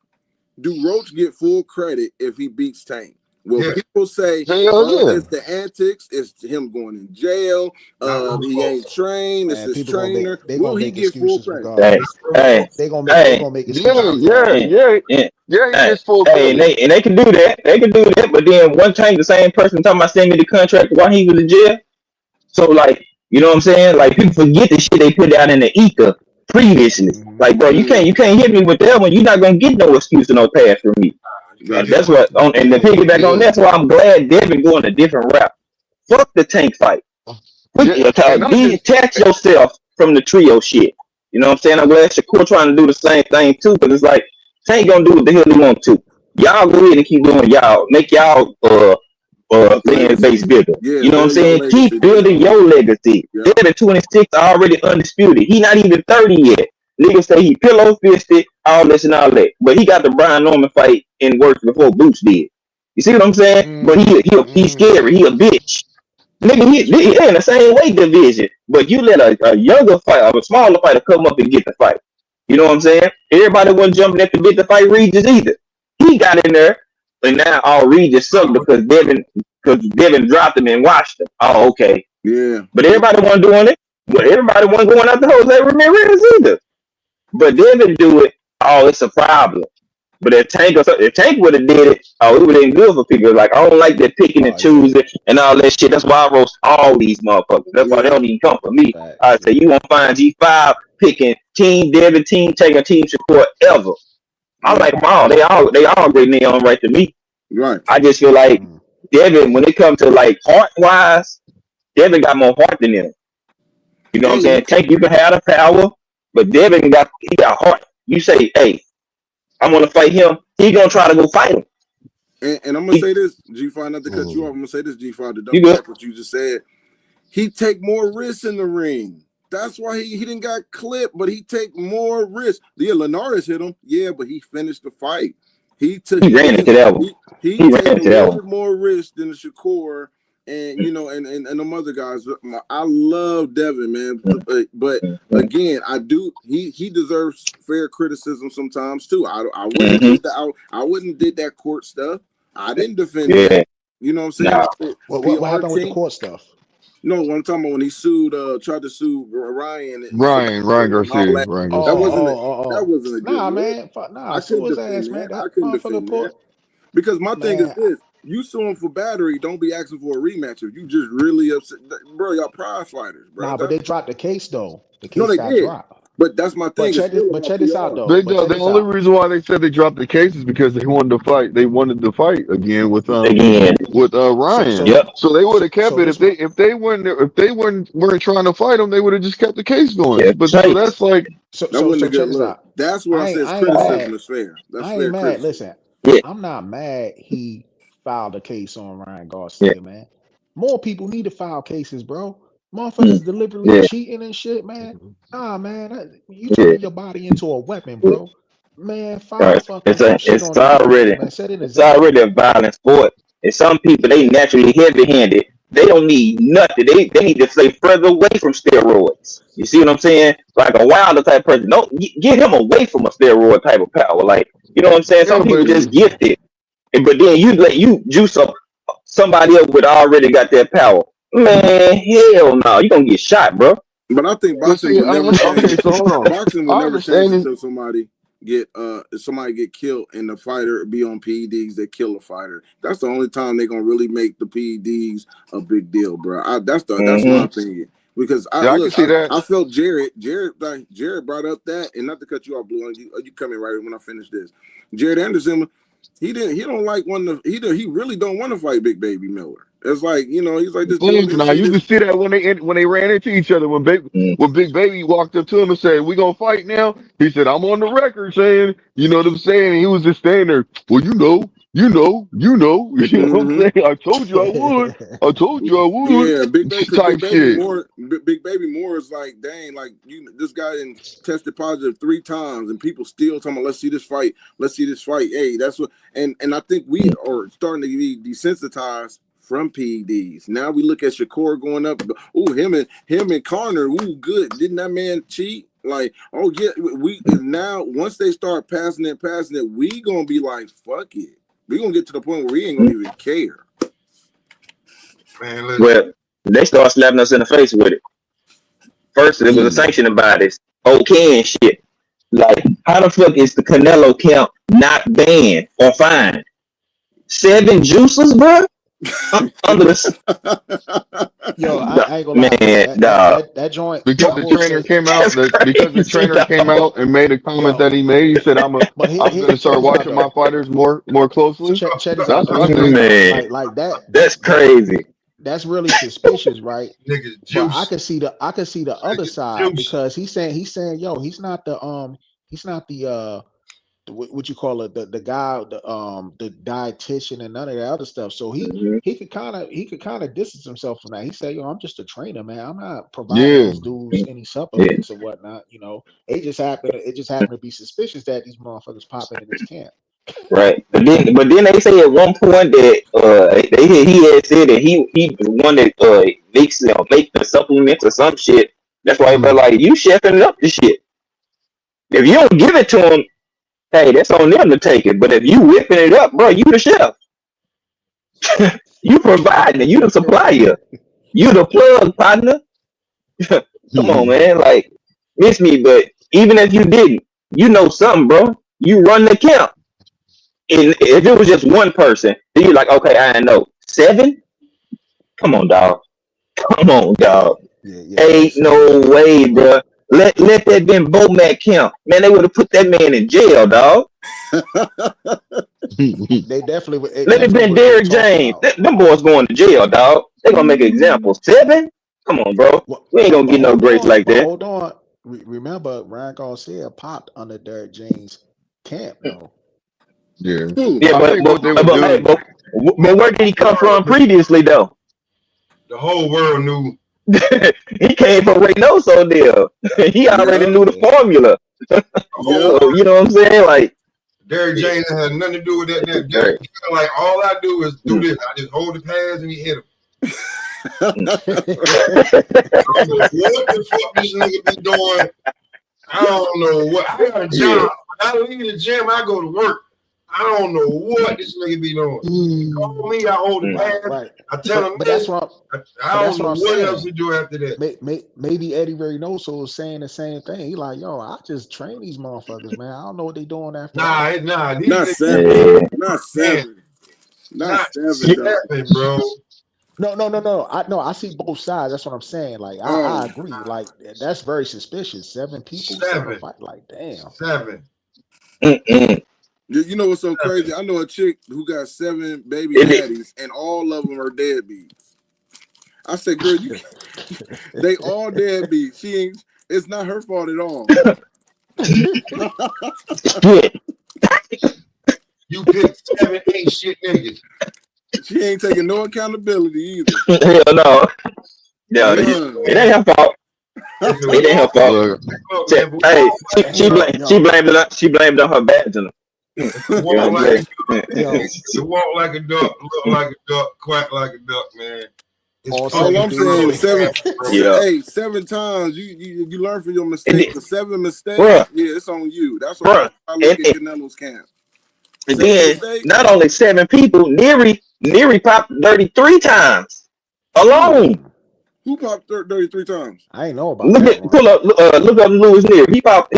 do Roach get full credit if he beats Tank? Well, Yeah. people say, Hell yeah. it's the antics, it's him going in jail, he ain't trained, it's Man, his people gonna make trainer. they Will gonna he make get full excuses credit? Hey, regardless. hey, They hey, gonna make Yeah, excuses yeah, regardless. yeah. yeah, Yeah, he hey, gets full hey, credit. and they can do that. They can do that. But then one time, the same person talking about sending me the contract while he was in jail. So like, you know what I'm saying? Like people forget the shit they put out in the ether previously. Mm-hmm. Like, bro, you can't hit me with that one. You're not gonna get no excuse or no pass from me. You And can't get Gotcha. that's away. what and the piggyback on Yeah. that's why I'm glad Devin going a different route. Fuck the tank fight. Yeah. And I just Detach yourself from the trio shit. You know what I'm saying? I'm glad Shakur trying to do the same thing too, because it's like Tank gonna do what the hell he want to. Y'all go ahead and keep doing y'all. Make y'all fan Legacy. base bigger. Yeah, You know what I'm build your saying? legacy. Keep Do building y'all. your legacy. Yeah. Devin 26 already undisputed. He not even 30 yet. Niggas say he pillow fisted, all this and all that. But he got the Brian Norman fight in works before Boots did. You see what I'm saying? But he's scary. He a bitch. Nigga, he in the same weight division, but you let a younger fighter, a smaller fighter come up and get the fight. You know what I'm saying? Everybody wasn't jumping at to get the fight Regis either. He got in there, and now all Regis sucked because Devin dropped him and watched him. Oh, okay. Yeah. But everybody wasn't doing it. But everybody wasn't going after Jose Ramirez either. But Devin do it. Oh, it's a problem. But if Tank would have did it, oh, it would have been good for people. Like, I don't like that picking and Oh yeah. choosing and all that shit. That's why I roast all these motherfuckers. That's why they Yeah. don't even come for me. I Facts. say, you won't find G5 picking Team Devin, Team Tank, Team Shakur ever. I Yeah. like them all. They all great in their own right to me. Right. I just feel like Devin, when it comes to like heart-wise, Devin got more heart than them. You know what I'm And saying? Tank, you can have the power, but Devin got heart. You say, hey, I want to fight him. He gonna try to go fight him. And I'm gonna say this, G5, not to cut you off. I'm gonna say this, G5, to You double good? check what you just said. He take more risks in the ring. That's why he didn't got clipped, but he take more risks. Yeah, Linares hit him. Yeah, but he finished the fight. He Ran into that one. he He take ran a into that little one. bit more risk than the Shakur and and them other guys. I love Devin, man, but again, he deserves fair criticism sometimes too. I wouldn't did that. I wouldn't did that court stuff. I didn't defend Yeah. that. You know what I'm saying? Nah. What PR happened with the team. court stuff? No, what I'm talking about when he tried to sue Ryan for Ryan battery and all Garcia. that. Ryan That Garcia. wasn't a good Nah, look. man. Nah, I sue couldn't his ass, defend man. that. That I couldn't motherfucker defend that put because my thing is man. this: you sue him for battery, don't be asking for a rematch. If you just really upset, bro, y'all prize fighters, bro. Nah, but they dropped the case though. The No, case they got did. dropped. But that's my But thing. It's still but about check this out PR. though. They But check the this only out. reason why they said they dropped the case is because they wanted to fight. They wanted to fight again Again. with So Ryan. Yep. So they would have kept it this if they weren't trying to fight him. They would have just kept the case going. Yeah. But so Right. that's like That wasn't a check good this look. out. That's where I said I ain't criticism mad. is fair. That's I ain't fair mad. criticism. Listen, Yeah. I'm not mad he filed a case on Ryan Yeah. Garcia, man. More people need to file cases, bro. Mm. Motherfuckers deliberately Yeah. cheating and shit, man. Nah, man, you Yeah. turning your body into a weapon, Yeah. bro. Man, file Right. It's fucking shit on these people, man. Set an it's already example. a violent sport. And some people they naturally heavy handed. They don't need nothing. They need to stay further away from steroids. You see what I'm saying? Like a wilder type person. Don't get him away from a steroid type of power. Like, you know what I'm saying? yeah, Some people but just gifted. But then you juice up somebody else with already got that power. Man, hell no. You gonna get shot, bro. But I think but boxing see, would never change. okay, so hold on. Boxing would I never change understand it. until somebody get killed and the fighter be on PEDs that kill a fighter. That's the only time they're gonna really make the PEDs a big deal, bro. That's my Mm-hmm. opinion. Because Yeah, I can see that. I felt Jared brought up that, and not to cut you off, Blue, you coming right when I finish this. Jared Anderson, he don't like he really don't want to fight Big Baby Miller. It's like, he's like, this dude Now he you can just see that when they ran into each other when Big Baby walked up to him and said, "We gonna fight now." He said, "I'm on the record saying, you know what I'm saying." And he was just standing there. Well, you know, you know what I'm mm-hmm. saying. I told you I would. I told you I Yeah, Big would. Baby, because Type shit. Big Baby Moore is like, dang, like this guy tested positive 3 times, and people still talking about, let's see this fight. Hey, that's what, and I think we are starting to be desensitized from PEDs. Now we look at Shakur going up. Oh, him and Connor. Ooh, good. Didn't that man cheat? Like, oh yeah, we now once they start passing it, we gonna be like, fuck it. We're gonna get to the point where we ain't gonna even care. Man, listen. Well, they start slapping us in the face with it. First, it was a sanctioning bodies. Okay and shit. Like, how the fuck is the Canelo count not banned or fined? 7 juices, bro? Under the Yo, I ain't gonna lie. man, That joint. Because the trainer came out. Because the trainer came out and made a comment that he made. He said, "I'm gonna start watching my fighters more closely." Check this That's out. what I think. man, Like that. that's crazy. That's really suspicious, right? Niggas But juice. I can see the other side because he's saying, yo, he's not the what you call it, the guy, the dietitian and none of that other stuff. So he could kind of distance himself from that. He said, yo, I'm just a trainer, man. I'm not providing these dudes any supplements or whatnot. You know, it just happened to be suspicious that these motherfuckers popping in this camp. Right, but then they say at one point that he had said that he was one that make the supplements or some shit. That's why everybody like, you chefing up the shit. If you don't give it to him, hey, that's on them to take it. But if you whipping it up, bro, you the chef. You providing it. You the supplier. You the plug, partner. Come on, man. Like, miss me, but even if you didn't, you know something, bro. You run the camp. And if it was just one person, then you're like, okay, I know. 7? Come on, dog. Come on, dog. Ain't no way, bro. Let that been Bomac count. Man, they would have put that man in jail, dog. They definitely would. Let it been Derrick James. Them boys going to jail, dog. They gonna make an example. 7? Come on, bro. We ain't gonna get no grace like that. Hold on. Remember, Ryan Garcia popped under Derrick James' camp, though. Yeah, but where did he come from previously, though? The whole world knew. He came from Reynoso there. He already knew the formula. You know what I'm saying? Like, Derrick James had nothing to do with that. Derrick, like, all I do is do this. I just hold the pads and he hit him. I don't know what the fuck this nigga be doing. I don't know what. I got a job. I leave the gym. I go to work. I don't know what this nigga be doing. Call me. I hold the pads. Right. I tell him. But that's what I don't know what else to do after that. Maybe Eddie Reynoso was saying the same thing. He like, yo, I just train these motherfuckers, man. I don't know what they doing after. Nah. Not 7. Not 7. Not 7, bro. No. I see both sides. That's what I'm saying. Like, I agree. Like, that's very suspicious. 7 people. 7 fight. Like, damn. 7. You know what's so crazy? I know a chick who got 7 baby daddies, and all of them are deadbeats. I said, girl, they all deadbeats. She ain't. It's not her fault at all. You picked 7, 8 shit niggas. She ain't taking no accountability either. Hell no. No, it ain't her fault. It ain't her fault. Hey, she blamed on her badge. Walk like a duck, look like a duck, quack like a duck, man. All I'm saying, 7. Hey, 7 times you learn from your mistakes. The 7 mistakes, it's on you. That's what I look at Canelo's camp. And then not only 7 people, Neary popped 33 times alone. Who popped 33 times? I ain't know about that. Look up Louis Neary. He popped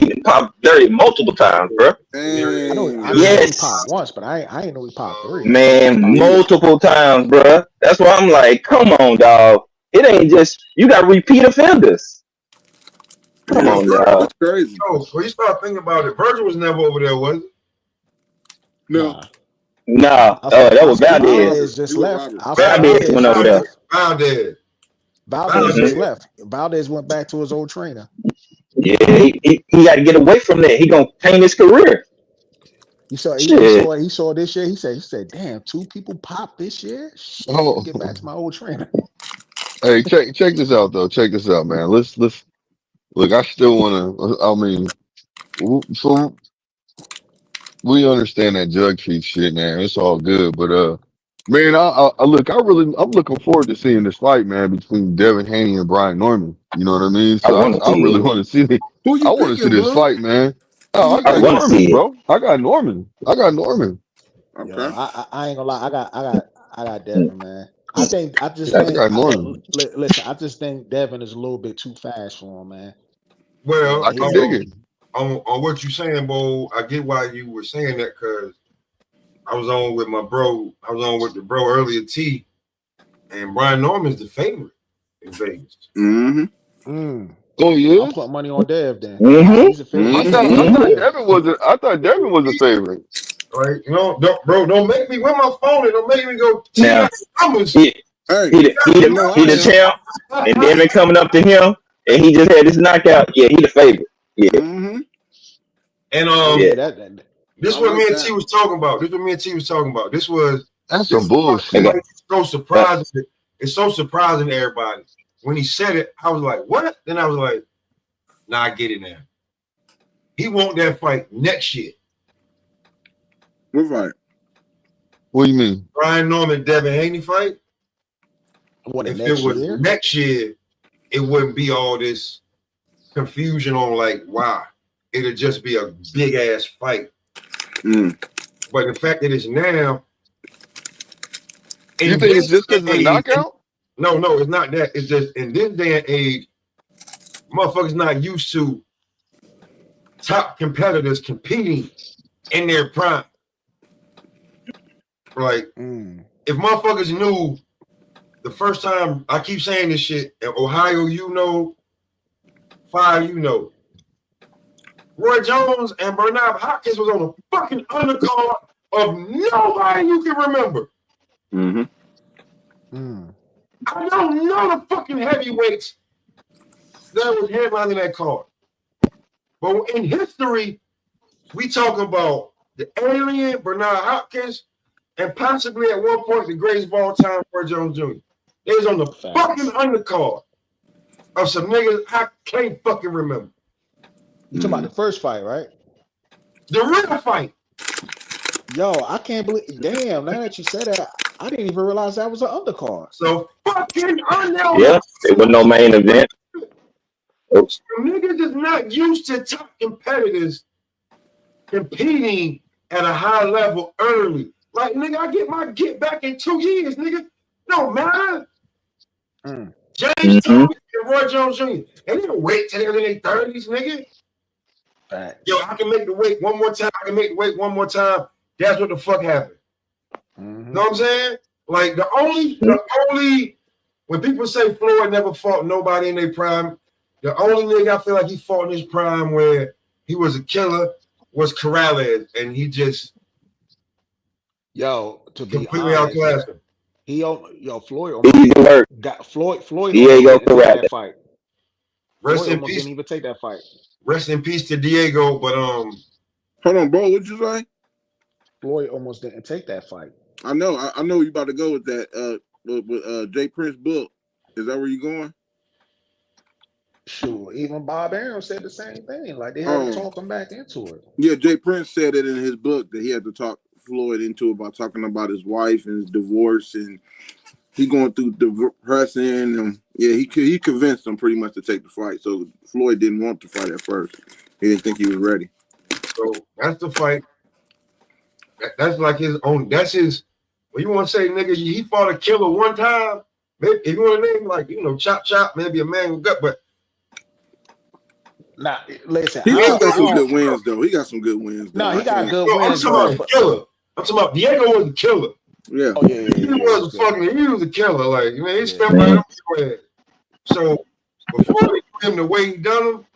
30 multiple times, bro. I know he popped once, but I ain't know he popped 3. Man, multiple times, bro. That's why I'm like, come on, dog. It ain't just you got repeat offenders. Come on, dog. That's crazy. Oh, when you start thinking about it, Virgil was never over there, was it? No. Nah. That was Valdez. Valdez just left. Valdez went over there. Valdez just left. Valdez went back to his old trainer. Yeah, he got to get away from that. He gonna paint his career. He saw this year. He said, damn, 2 people popped this year. Shit, get back to my old trainer. Hey, check this out though. Check this out, man. Let's look. I still want to. I mean, so we understand that drug treat shit, man. It's all good, but man, I'm looking forward to seeing this fight, man, between Devin Haney and Brian Norman. You know what I mean? So I really want to see it. I want to see this fight, man. Oh, I got Norman, bro. I got Norman. Okay. Yo, I ain't gonna lie. I got Devin, man. I just Yeah, I think got more. listen. I just think Devin is a little bit too fast for him, man. Well, I And can he, dig it. on what you saying, Bo, I get why you were saying that because I was on with my bro. I was on with the bro earlier, T, and Brian Norman's the favorite in Vegas. Mm-hmm. Oh, he I'm is? putting money on Dev then. Mm-hmm. He's a favorite. I He's a thought favorite I for Mm-hmm. thought Dev. Devin was a favorite. Right? You know, don't make me win my phone and don't make me go T Now numbers. he Hey, he you know he I the am. champ, and Devin coming up to him, and he just had this knockout. Yeah, he the favorite. Yeah, Mm-hmm. And Oh yeah. yeah, this I what like me and that. T was talking about. This what me and T was talking about. That's This some is what I got bullshit. it's so surprising. It's so surprising to everybody. When he said it, I was like, what? Then I was like, nah, I get it now. He want that fight next year. What fight? What do you mean? Brian Norman, Devin Haney fight. what If it next was year? next year, it wouldn't be all this confusion on like why. It'd just be a big ass fight. Mm. But the fact that it's now You in think it's this just day because and of the age, knockout? no, it's not that. It's just in this day and age, motherfuckers not used to top competitors competing in their prime. Like if motherfuckers knew the first time, I keep saying this shit, in Ohio, you know, Fire, you know, Roy Jones and Bernard Hopkins was on a fucking undercard of nobody you can remember. Mm-hmm. I don't know the fucking heavyweights that was headlining that card. But in history, we talk about the alien, Bernard Hopkins, and possibly at one point the greatest of all time, Roy Jones Jr. They was on the fucking undercard of some niggas I can't fucking remember. You talking about the first fight, right? The real fight. Yo, I can't believe. Damn, now that you said that, I didn't even realize that was an undercard. So fucking unknown. Yeah, it was no main event. Niggas is not used to top competitors competing at a high level early. Like, nigga, I get my get back in 2 years, nigga. No matter. James Thomas and Roy Jones Jr. They didn't wait till they're in their 30s, nigga. Yo, I can make the weight one more time. I can make the weight one more time. That's what the fuck happened. You know what I'm saying? Like the only when people say Floyd never fought nobody in their prime, the only nigga I feel like he fought in his prime where he was a killer was Corrales, and he just to be completely honest, outclassed him. Floyd Easy work. got Floyd almost Diego didn't take Corrales. that fight. Rest Floyd in almost peace. didn't even take that fight. Rest in peace to Diego, but hold on, bro. What'd you say? Floyd almost didn't take that fight. I know you about to go with that. With Jay Prince book. Is that where you going? Sure. Even Bob Arum said the same thing. Like they had to talk him back into it. Yeah, Jay Prince said it in his book that he had to talk Floyd into about talking about his wife and his divorce, and he going through depression, and yeah, he convinced him pretty much to take the fight. So Floyd didn't want to fight at first. He didn't think he was ready. So that's the fight. That's like his own. That's his. Well, you want to say, nigga, he fought a killer one time. Maybe if you want to name like chop, maybe a man with gut, but. Nah, listen. He still got some good wins though. He got some good wins. No, he got good wins. I'm talking about killer. I'm talking about Diego was a killer. Yeah. Oh yeah. He was a killer. Like, man, he stepped right up his head. So before they put him the way he done him,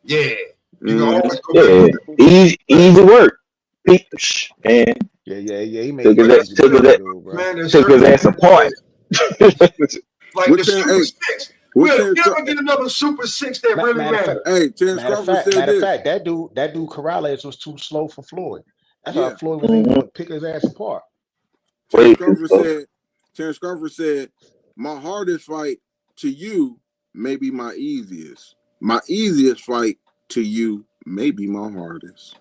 yeah. You can always go back. Easy work. Man. Yeah. He made took his ass apart. Like the Super Six. We'll never get another Super Six that really matters. Hey, Terrence Crawford said matter this. of fact, that dude Corrales was too slow for Floyd. That's why Floyd was able to pick his ass apart. Terrence Crawford said, my hardest fight to you may be my easiest. My easiest fight to you may be my hardest.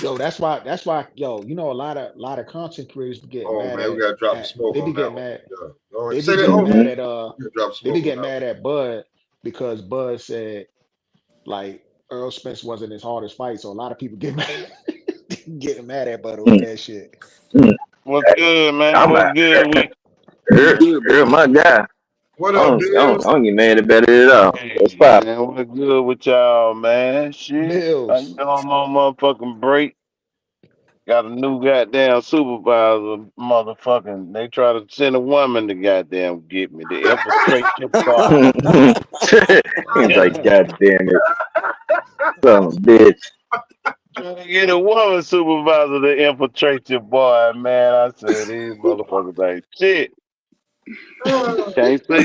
Yo, that's why, yo, you know, a lot of content creators be getting mad we gotta drop the smoke. They be getting mad. They be getting mad at Bud because Bud said like Earl Spence wasn't his hardest fight, so a lot of people get mad. Getting mad at Butter with that shit. What's good, man? What's good with You're my guy. What I up, don't, I don't, Bills? I don't get mad about it at all. What's hey, pop? man? What's good with y'all, man? Shit. I Mills. know I'm on motherfucking break. Got a new goddamn supervisor, motherfucking. They try to send a woman to goddamn get me to infiltrate your bar. He's like, God damn it, son of a bitch. Trying to get a woman supervisor to infiltrate your boy, man. I said these motherfuckers ain't shit. Can't say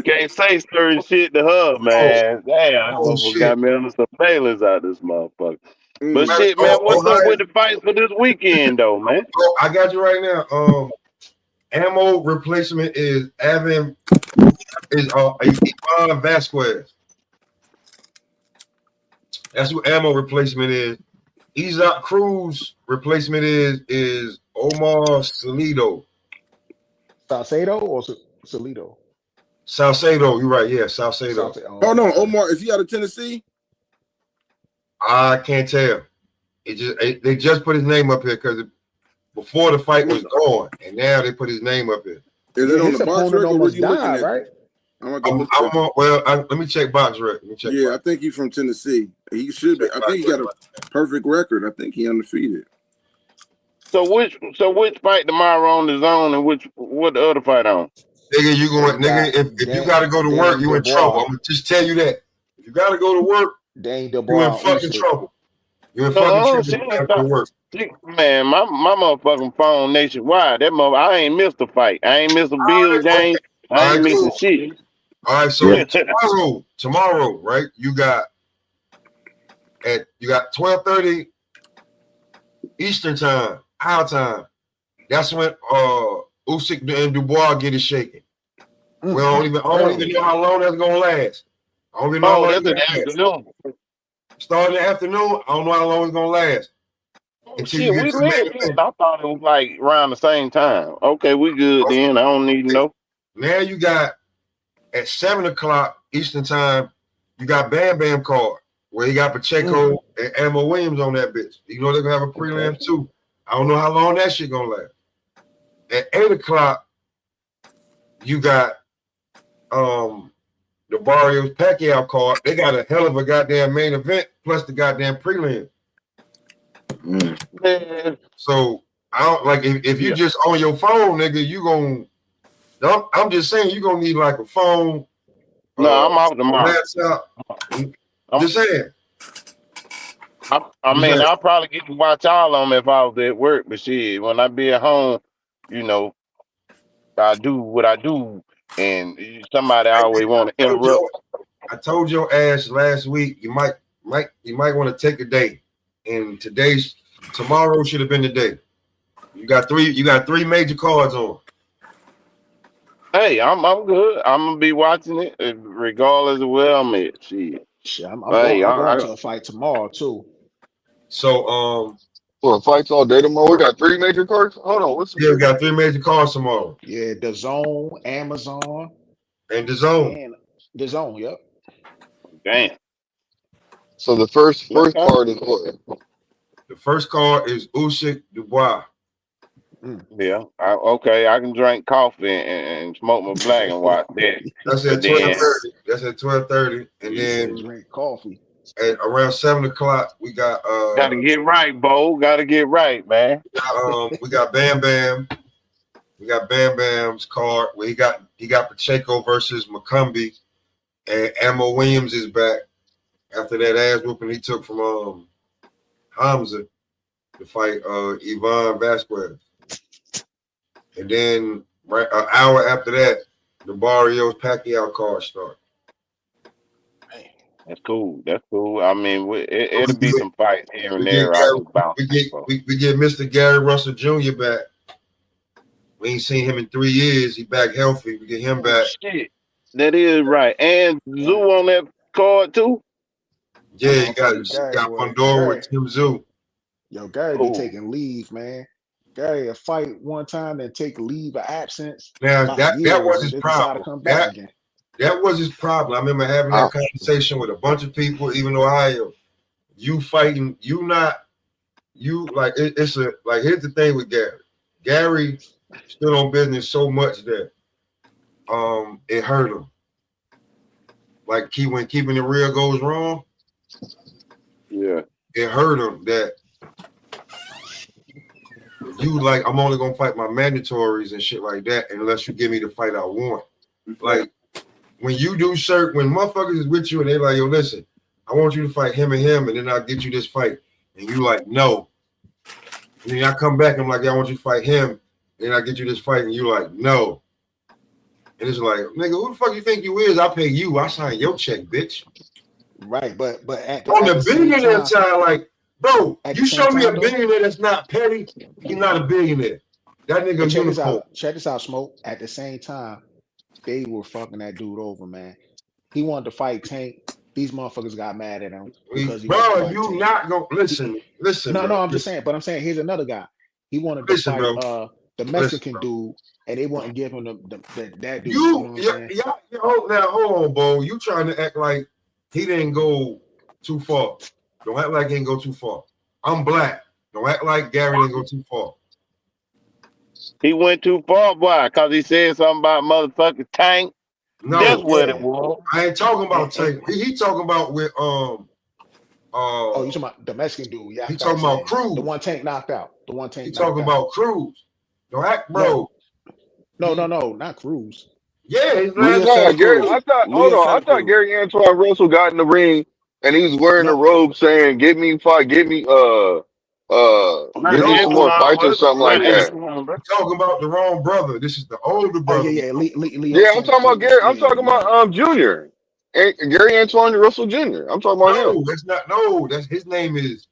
can't say certain shit to her, Oh, man. Damn, that oh motherfucker shit. got me under surveillance out this motherfucker. But Mm. shit, man, what's up Ohio, with the fights for this weekend though, man? I got you right now. Ammo replacement is Ivan Vasquez. That's who ammo replacement is. Isaac Cruz replacement is Omar Salido. Salcedo or Salido? Salcedo, you're right. Yeah, Salcedo. Hold Okay. on, Omar, is he out of Tennessee? I can't tell. They just put his name up here because before the fight was gone, and now they put his name up here. Is Yeah, it on his the box opponent record? Or were almost you looking died, at? right? I'm gonna go look at Let me check box rec. Let me check. Yeah, I box. think he's from Tennessee. He should be. I think he got a perfect record. I think he undefeated. So which fight tomorrow on the zone and what the other fight on? Nigga, you going nigga? If you gotta go to work, you in trouble. I'm gonna just tell you that. If you gotta go to work, Dane you in Dubois fucking Usyk. trouble. You in fucking trouble. She You ain't have to go to work. Man, my motherfucking phone nationwide. That mother, I ain't missed a fight. I ain't missed a Bills game. I All ain't right, missing cool. shit. All right, so tomorrow, right? You got 12:30 Eastern time, our time. That's when Usyk and Dubois get it shaken. I don't even know how long that's gonna last. I don't even know how long that's in the afternoon. Starting in the afternoon, I don't know how long it's gonna last. Until Shit, you get we to the main live event. I thought it was like around the same time. Okay, we good then. I don't need to know. Now you got at 7 o'clock Eastern time, you got Bam Bam card where you got Pacheco and Ammo Williams on that bitch. You know they're gonna have a prelim too. I don't know how long that shit gonna last. At 8 o'clock, you got the Barrios Pacquiao card. They got a hell of a goddamn main event plus the goddamn prelim. Man. So I don't like if you just on your phone, nigga, you gonna. I'm just saying you gonna need like a phone. No, I'm off tomorrow. Laptop. I'm just saying. I mean, I'll probably get to watch all of them if I was at work, but shit, when I be at home, you know, I do what I do, and somebody always want to interrupt. I told your ass last week you might want to take a day, and tomorrow should have been the day. You got three major cards on. Hey, I'm good. I'm gonna be watching it regardless of where I'm at. Shit. I'm going to a fight tomorrow too. So well, fights all day tomorrow. We got 3 major cards. Hold on, we got 3 major cards tomorrow. Yeah, the Zone, Amazon, and the Zone. And the Zone. Yep. Damn. So the first card is what? The first card is Usyk Dubois. Yeah. I can drink coffee and smoke my black and watch that. That's at 12:30. That's at 12:30, and then drink coffee. At around 7 o'clock, we got gotta get right, Bo. Gotta get right, man. We got Bam Bam. We got Bam Bam's card where he got Pacheco versus McCumbee, and Ammo Williams is back after that ass whooping he took from Hamza to fight Ivan Vasquez. And then right an hour after that, the Barrios Pacquiao card start. That's cool. That's cool. I mean, it'll be some fights here and there. We get Mr. Gary Russell Jr. back. We ain't seen him in 3 years. He back healthy. We get him back. Shit. That is right. And Zoo on that card too? Yeah, you got Pandora with Tim Zoo. Yo, Gary be taking leave, man. Gary will fight one time and take leave of absence. Now that was his problem. That was his problem. I remember having that conversation with a bunch of people, even Ohio. You fighting, you not you like it's a like. Here's the thing with Gary. Gary stood on business so much that it hurt him. Like when keeping it real goes wrong. Yeah. It hurt him that you like. I'm only gonna fight my mandatories and shit like that unless you give me the fight I want. Like when you do when motherfuckers is with you and they like, yo, listen, I want you to fight him, and then I'll get you this fight, and you like, no. And then I come back and I'm like, yeah, I want you to fight him, and then I get you this fight, and you like, no. And it's like, nigga, who the fuck you think you is? I pay you. I sign your check, bitch. Right, but at On the billionaire time, side, like, bro, you show me a though, billionaire that's not petty, he's not a billionaire. That nigga unicorn. Check this out, Smoke. At the same time, they were fucking that dude over, man. He wanted to fight Tank. These motherfuckers got mad at him because he bro, you Tank. Not gonna listen. No, bro. I'm just saying. But I'm saying here's another guy. He wanted to fight the Mexican dude, and they wouldn't give him that dude. Hold on, Bo. You trying to act like he didn't go too far. Don't act like he didn't go too far. I'm black. Don't act like Gary didn't go too far. He went too far, boy, because he said something about motherfucking Tank. No, that's what it was. I ain't talking about Tank. He talking about with you talking about the Mexican dude? Yeah, he talking about Cruz. The one Tank knocked out. He talking about Cruz. Don't act, bro. No, not Cruz. Yeah, Gary. I thought Gary Antoine Russell got in the ring and he was wearing a robe saying, "Give me fight, give me some more fights or something like that." I'm talking about the wrong brother. This is the older brother. I'm talking about Gary. I'm talking about Junior. Gary Antoine Russell Jr. I'm talking about him. That's not. No, that's his name is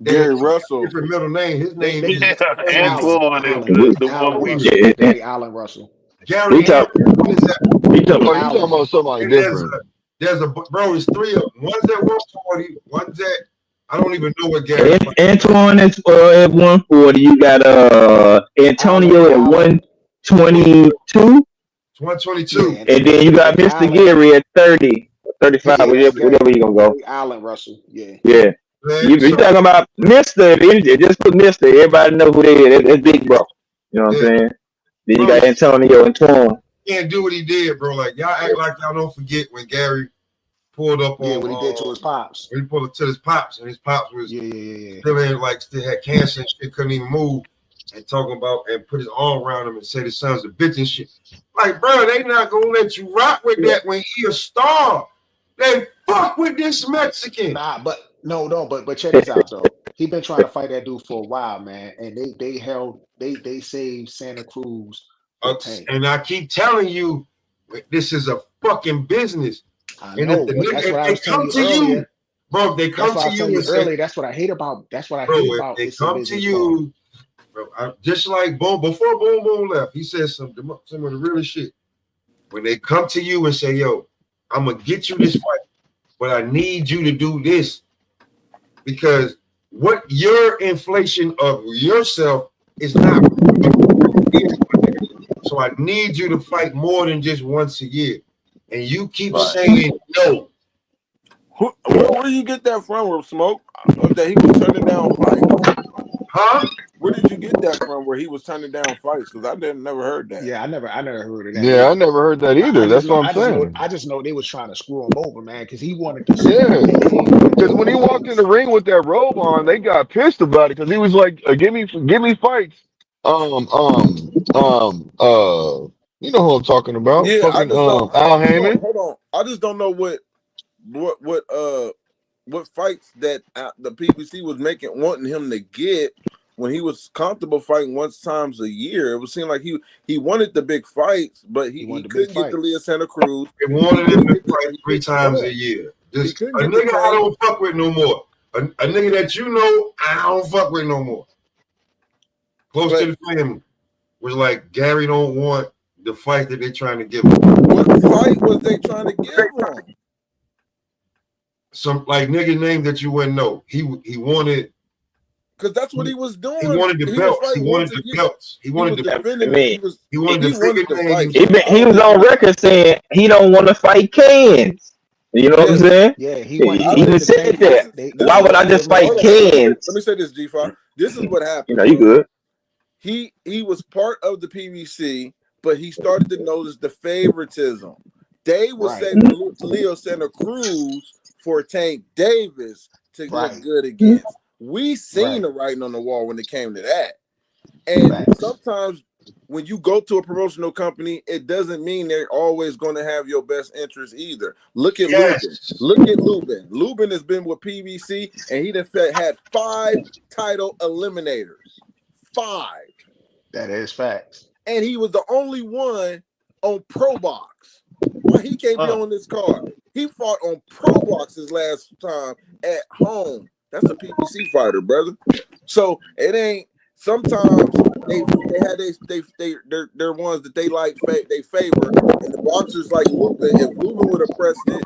Gary Russell. Different middle name. His name is Antoine is the one we did. Gary Allen Russell. Gary. You talking about somebody different. There's a bro. It's three of them. One's at 140. One's at I don't even know what Gary. Antoine is at 140. You got Antonio at 122. 122. And then you got Mr. Gary at 30, 35, whatever you gonna go. Allen Russell, yeah. You talking about Mr. Just put Mr. Everybody know who they is. That's big bro. You know what I'm saying? Then you got Antonio and Twan. Can't do what he did, bro. Like y'all act like y'all don't forget when Gary pulled up on what he did to his pops. He pulled it to his pops, and his pops was still had cancer and shit, couldn't even move. And talking about and put his arm around him and say the son's a bitch and shit. Like, bro, they not gonna let you rock with that when he a star. They fuck with this Mexican. Nah, but check this out though. He been trying to fight that dude for a while, man. And they saved Santa Cruz. And I keep telling you, this is a fucking business. I know, and if that's what I was telling you earlier. Bro, if they come to you and say, that's what I hate about. That's what I hate about. They come to you. Bro, just like before Boom Boom left, he said some of the realest shit. When they come to you and say, yo, I'm gonna get you this fight, but I need you to do this because what your inflation of yourself is not. So I need you to fight more than just once a year. And you keep saying no. Where do you get that from, Smoke? That he was turning down fights? Huh? Where did you get that from? Where he was turning down fights? Because I never heard that. Yeah, I never heard of that. Yeah, I never heard that either. That's what I'm saying. I just know they was trying to screw him over, man, because he wanted to. Because when he walked in the ring with that robe on, they got pissed about it because he was like, "Give me fights." You know who I'm talking about? Yeah, fucking, Al Heyman. Hold on, I just don't know what fights that the PBC was wanting him to get when he was comfortable fighting times a year. It would seem like he wanted the big fights, but he couldn't get the Leo Santa Cruz. He wanted him to fight 3 times a year. Just a nigga I don't fuck with no more. A nigga that you know I don't fuck with no more. Close to the family. Was like Gary don't want the fight that they trying to give him. What fight was they trying to give him? Some like nigga name that you wouldn't know. He wanted because that's what he was doing. He wanted the belts. He wanted the belts. He wanted the fight. He was on record saying he don't want to fight Cans. You know what I'm saying? Yeah, he He wanted even to said take. that. They Why wanted would to I give just him the fight Hold X. on. Cans? Let me say this, G5. This is what You happened, know, you bro. good. He was part of the PBC, but he started to notice the favoritism. They were Right, saving Leo Santa Cruz for Tank Davis to look right, good against. We seen right. the writing on the wall when it came to that. And Facts. sometimes when you go to a promotional company, it doesn't mean they're always going to have your best interest either. Look at Lubin. Yes. Look at Lubin. Lubin has been with PBC, and he had 5 title eliminators. 5. That is facts. And he was the only one on Pro Box. Why he can't be on this card? He fought on Pro Box his last time at home. That's a PBC fighter, brother. So it ain't. Sometimes they had they're ones that they like they favor, and the boxers like Lubin. If Lubin would have pressed it,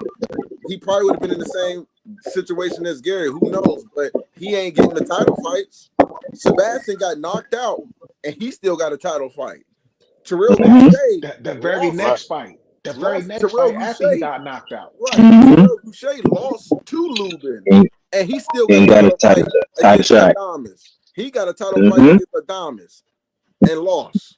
he probably would have been in the same situation as Gary. Who knows? But he ain't getting the title fights. Sebastian got knocked out, and he still got a title fight. Terrell Boucher The very lost next fight. The very next Terrell fight after he Boucher. got knocked out. Right. Terrell Boucher lost to Lubin, and he still got a Ain't got a title fight title against shot. Adames. He got a title fight against Adames and lost.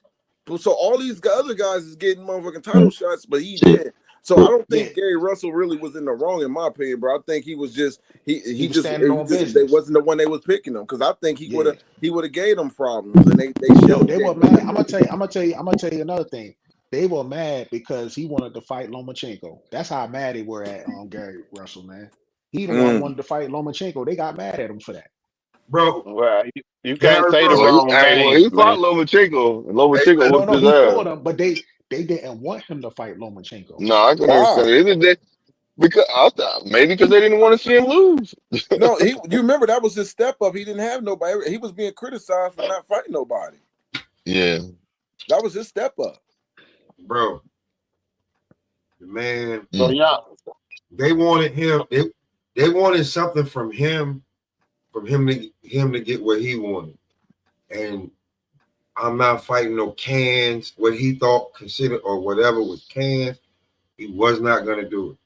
So all these other guys is getting motherfucking title shots, but he didn't. So I don't think Gary Russell really was in the wrong, in my opinion, bro. I think he was just he was just standing on they business. wasn't the one they was picking him, because I think he would have gave them problems, and they should. Yo, they were mad. I'm gonna tell you another thing. They were mad because he wanted to fight Lomachenko. That's how mad they were at Gary Russell, man. He the one wanted to fight Lomachenko. They got mad at him for that. Bro, Well, you can't Gary say the Russell. wrong He names, fought man. Lomachenko, and Hey, Lomachenko listen, whooped No, his he ass. fought him, but they didn't want him to fight Lomachenko. No, I can Why? understand it. Isn't it because I thought maybe because they didn't want to see him lose. No, you remember that was his step up. He didn't have nobody. He was being criticized for not fighting nobody. Yeah. That was his step up. bro, man, So y'all, they wanted him. They wanted something from him to get what he wanted. And I'm not fighting no cans. What he thought considered or whatever was cans, he was not gonna do it.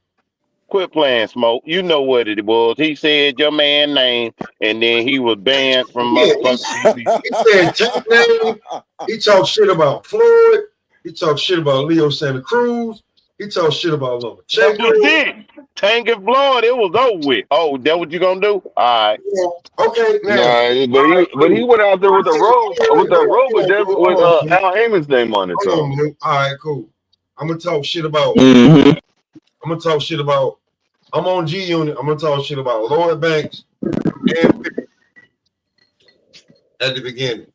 quit playing smoke. You know what it was. He said your man name, and then he was banned from Yeah, motherfucking PBC. he said Tank name. He talked shit about Floyd. He talked shit about Leo Santa Cruz. He talked shit about That was Lomachenko. it. Tank and Floyd, it was over with. Oh, that what you gonna do? All right. Okay, now, Nah, all right, but he cool. went out there with a robe with Hold on, Blue. Al Heyman's name on it Hold though. on, Blue. All right, cool. I'm gonna talk shit about. Mm-hmm. I'm gonna talk shit about. I'm on G Unit. I'm gonna talk shit about Lloyd Banks and at the beginning.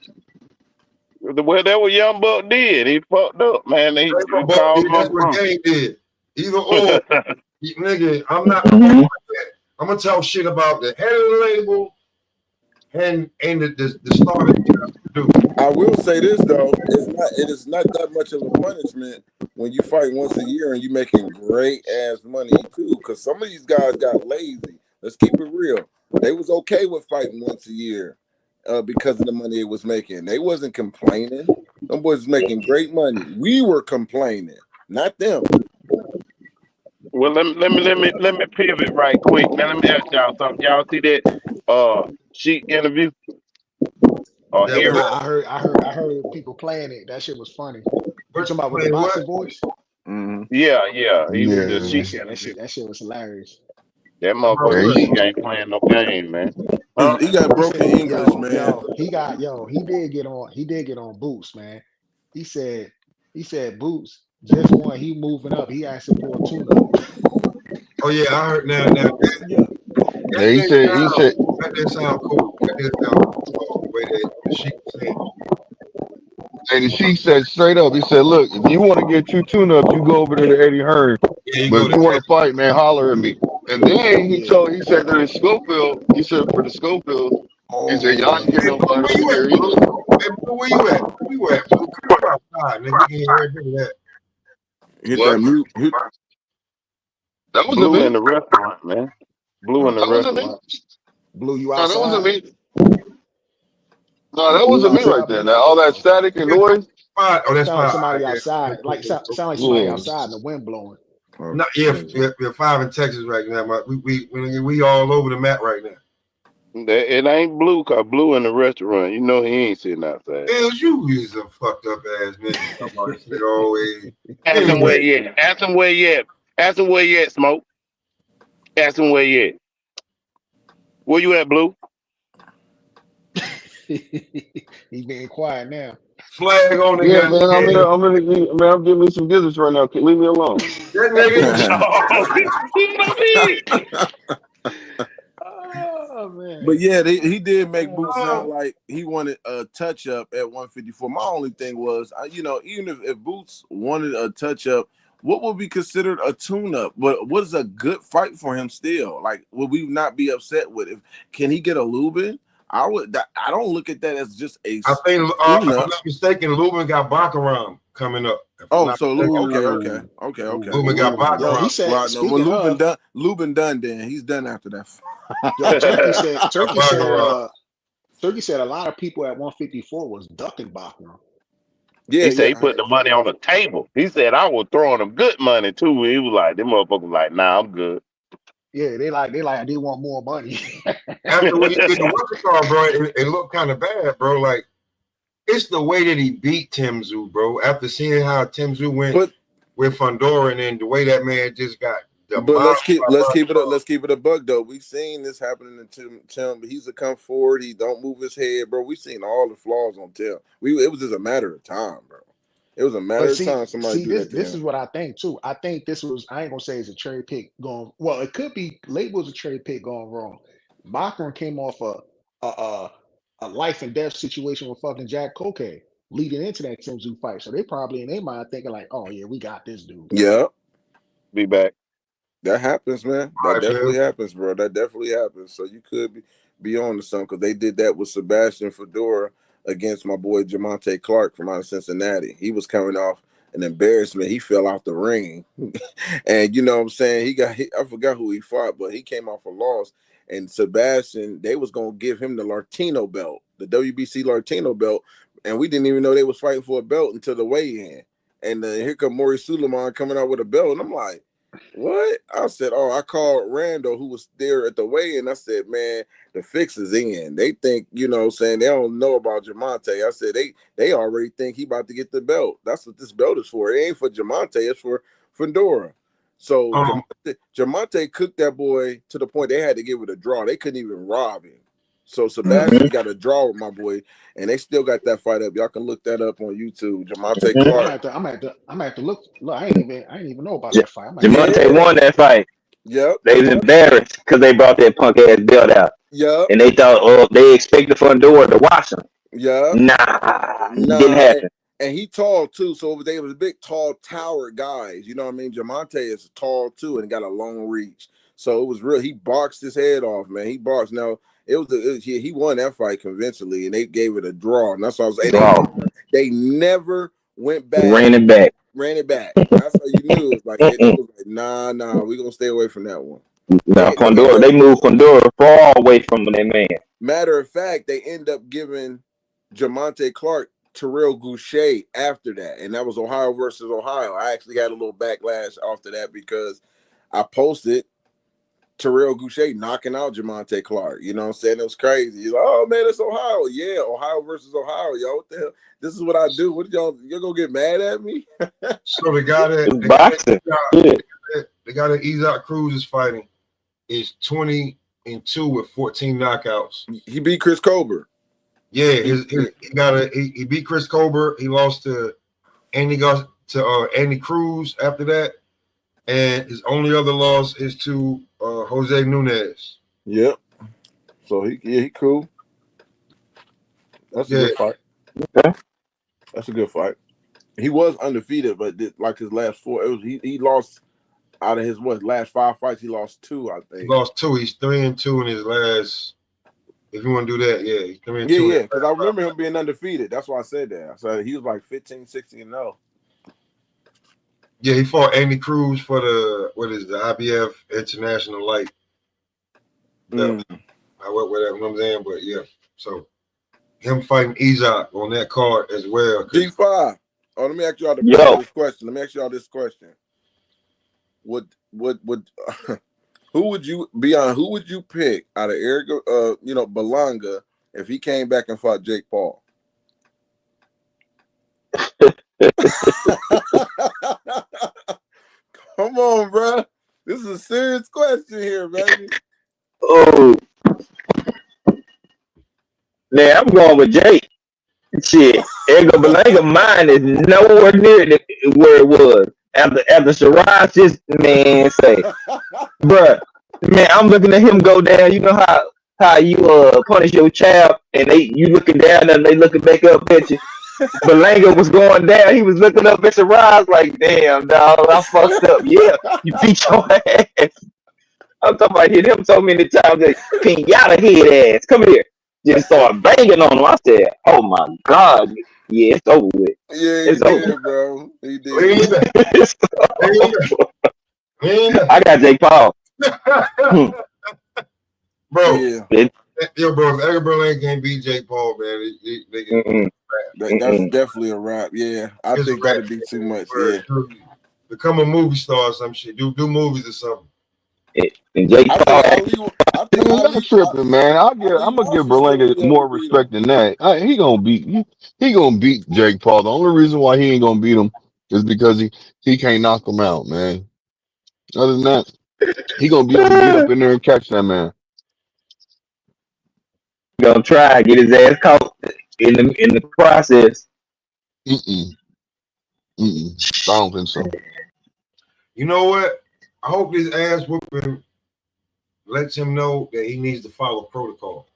Well, that what Young Buck did. He fucked up, man. He But called him that's up what wrong. Game did. Either or, nigga. I'm not. I'm gonna talk shit about the head of the label and the starter to do. I will say this though, it is not that much of a punishment when you fight once a year and you making great ass money too. Because some of these guys got lazy. Let's keep it real. They was okay with fighting once a year because of the money it was making. They wasn't complaining. Them boys was making great money. We were complaining, not them. Well, let me pivot right quick. Now let me ask y'all something. Y'all see that Sheik interview or That hear it? what? I heard people playing it. That shit was funny. You What talking about with the playing what? boxing voice? Yeah, he was the Yeah. Yeah, Sheik interview. that shit was hilarious. That About motherfucker what? Sheik ain't playing no game, man. Huh? He got He broken said, English, man. he did get on Boots, man. He said Boots just won. He moving up. He asking for a tune up. Oh yeah, I heard now. Yeah. Yeah, he said That didn't sound cool. That didn't sound cool. The way that the sheep was saying. and she said straight up, he said, look, if you want to get 2 tune-ups, you go over there to Eddie Hearn. Yeah, you But go if you to want to fight, man, holler at me. And then Yeah. he said that in Schofield, he said for the Schofield, he said, y'all ain't getting Oh, no money where over you at, here Blue? either. Hey, Blue, where you at? Where you at, Blue? Come outside, nigga. We can hear everything that. Hit that What? mute. That wasn't Blue in me. the restaurant, man. Blue in the That wasn't me. restaurant. Blue, you No, that wasn't outside? me. No, that Blue, you wasn't me right outside, there. Blue? Now, all that static and noise. Fine. Oh, that's Sound like fine. somebody Yeah. outside. Cool, cool, Sound cool. like somebody Yeah. outside and the wind blowing. Oh, No, we're 5 in Texas right now. We all over the map right now. It ain't Blue, cause Blue in the restaurant. You know he ain't sitting outside. Hell, you is a fucked up ass nigga. Talking about this nigga always. Ask him where Anyway, you at. Ask him where you at. Ask him where you at, Smoke. Ask him where you at. Where you at, Blue? He being quiet now. flag on the Yeah, man. goddamn. I'm giving me some gizzards right now. Leave me alone. That nigga. Oh man. But yeah, he did make Boots sound like he wanted a touch up at 154. My only thing was, even if Boots wanted a touch up, what would be considered a tune up? But what is a good fight for him still? Like, would we not be upset with it? Can he get a Lubin? I don't look at that as just a. I think, if I'm not mistaken, Lubin got Baccarat coming up. So okay. Lubin got Baccarat. Yo, he said, Lubin done. Then he's done after that. Yo, Turkey said a lot of people at 154 was ducking Bachman. Yeah, he said he put the money on the table. He said I was throwing them good money too. He was like, them motherfuckers like, nah, I'm good. Yeah, they want more money. After when he did the work car, bro, it looked kind of bad, bro. Like, it's the way that he beat Tim Tszyu, bro. After seeing how Tim Tszyu went with Fundora, and then the way that man just got. But let's keep it a bug though. We've seen this happening to Tim. He's a come forward. He don't move his head, bro. We've seen all the flaws on Tim. It was just a matter of time, bro. It was a matter of time. Somebody do that. This is what I think too. I think this was. I ain't gonna say it's a cherry pick going. Well, it could be labeled as a cherry pick going wrong. Bachman came off a life and death situation with fucking Jack Coquet leading into that Tim Tszyu fight. So they probably in their mind thinking like, oh yeah, we got this dude. Yeah, be back. That happens, man. That definitely happens, bro. That definitely happens. So you could be on to something, because they did that with Sebastian Fedora against my boy Jamonte Clark from out of Cincinnati. He was coming off an embarrassment. He fell out the ring. And you know what I'm saying? I forgot who he fought, but he came off a loss. And Sebastian, they was going to give him the Latino belt, the WBC Latino belt. And we didn't even know they was fighting for a belt until the weigh-in. And here come Maurice Suleiman coming out with a belt. And I'm like, what? I said, I called Randall, who was there at the weigh-in. I said, man, the fix is in. They think, they don't know about Jamonte. I said, they already think he about to get the belt. That's what this belt is for. It ain't for Jamonte, it's for Fundora. So Jamonte cooked that boy to the point they had to give it a draw. They couldn't even rob him. So Sebastian got a draw with my boy, and they still got that fight up. Y'all can look that up on YouTube. Jamonte Clark. I'm at to look. I ain't even know about that fight. Jamonte won that fight. Yep. They was embarrassed because they brought that punk ass belt out. Yep. And they thought, they expected Fundora to watch him. Yeah. Nah, didn't happen. And he tall too, so they was big, tall, tower guys. You know what I mean? Jamonte is tall too and got a long reach. So it was real. He boxed his head off, man. He boxed. Now he won that fight convincingly, and they gave it a draw. And that's what I was saying. They never went back. Ran it back. That's how you knew. It was like, nah, we're gonna stay away from that one. Now Fundora, they moved Fundora far away from their man. Matter of fact, they end up giving Jamonte Clark Terrell Goucher after that, and that was Ohio versus Ohio. I actually had a little backlash after that because I posted Terrell Goucher knocking out Jamonte Clark. You know what I'm saying? It was crazy. He's like, oh man, it's Ohio. Yeah, Ohio versus Ohio, yo. What the hell? This is what I do. What y'all gonna get mad at me? So the guy boxing. The guy that Isaac Cruz is fighting is 20-2 with 14 knockouts. He beat Chris Colbert. Yeah, he beat Chris Colbert. He lost to Andy Cruz after that, and his only other loss is to Jose Nunez. Yep. So he cool. That's a good fight. Okay. That's a good fight. He was undefeated, but like his last four, he lost out of his last 5 fights. He lost 2, I think. He lost 2. He's 3-2 in his last. If you want to do that, yeah, he's 3-2. Yeah, because I remember him being undefeated. That's why I said that. So he was like 15, 16-0. Yeah, he fought Andy Cruz for the IBF International Light. I work with that, you know what I'm saying? But yeah, so him fighting Isaac on that card as well. G5. Let me ask y'all this question. would who would you be on? Who would you pick out of Eric, Belanga if he came back and fought Jake Paul? Come on, bro. This is a serious question here, baby. Oh, man, I'm going with Jake. Shit, Edgar Berlanga mine is nowhere near where it was after Shiraz just say, bruh, man, I'm looking at him go down. You know how you punish your child and you looking down and they looking back up at you. Berlanga was going down. He was looking up at Shiraz like, damn, dog, I fucked up. Yeah, you beat your ass. I'm talking about hit him so many times that pinata head ass. Come here. Just started banging on him. I said, "Oh my god, yeah, it's over with." Yeah, it's over, bro. He did. I got Jake Paul, bro. Yeah. Yo, bro, if Edgar Berlanga can't beat Jake Paul, man, that's definitely a wrap. Yeah, I think that'd be too much. Yeah, become a movie star or some shit. Do movies or something. And Jake Paul, I'm tripping, man. I'm gonna give Berlanga more respect than that. He gonna beat Jake Paul. The only reason why he ain't gonna beat him is because he can't knock him out, man. Other than that, he gonna be able to get up in there and catch that man. Gonna try get his ass caught in the process. I don't think so. You know what? I hope this ass whooping lets him know that he needs to follow protocol.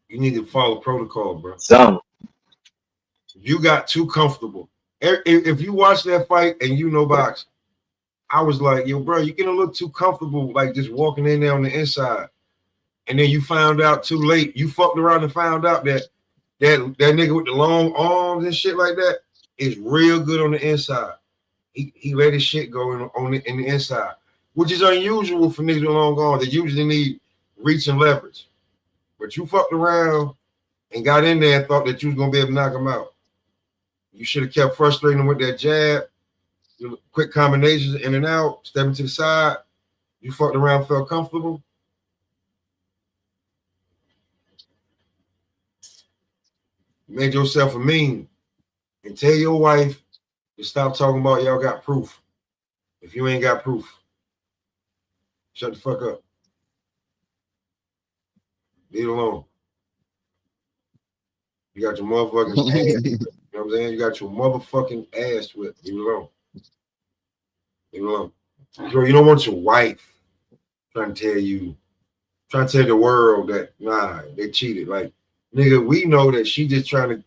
You need to follow protocol, bro. You got too comfortable. If you watch that fight and you know boxing, I was like, yo, bro, you're gonna look too comfortable, like just walking in there on the inside. And then you found out too late. You fucked around and found out that nigga with the long arms and shit like that is real good on the inside. He let his shit go in the inside, which is unusual for niggas with long arms. They usually need reach and leverage. But you fucked around and got in there and thought that you was gonna be able to knock him out. You should have kept frustrating him with that jab, quick combinations in and out, stepping to the side. You fucked around, felt comfortable. You made yourself a meme. And tell your wife to stop talking about y'all got proof. If you ain't got proof, shut the fuck up. Leave it alone. You got your motherfucking ass. You know what I'm saying? You got your motherfucking ass whipped. Leave it alone. Leave it alone. You don't want your wife trying to tell the world that, nah, they cheated. Like, nigga, we know that she just trying to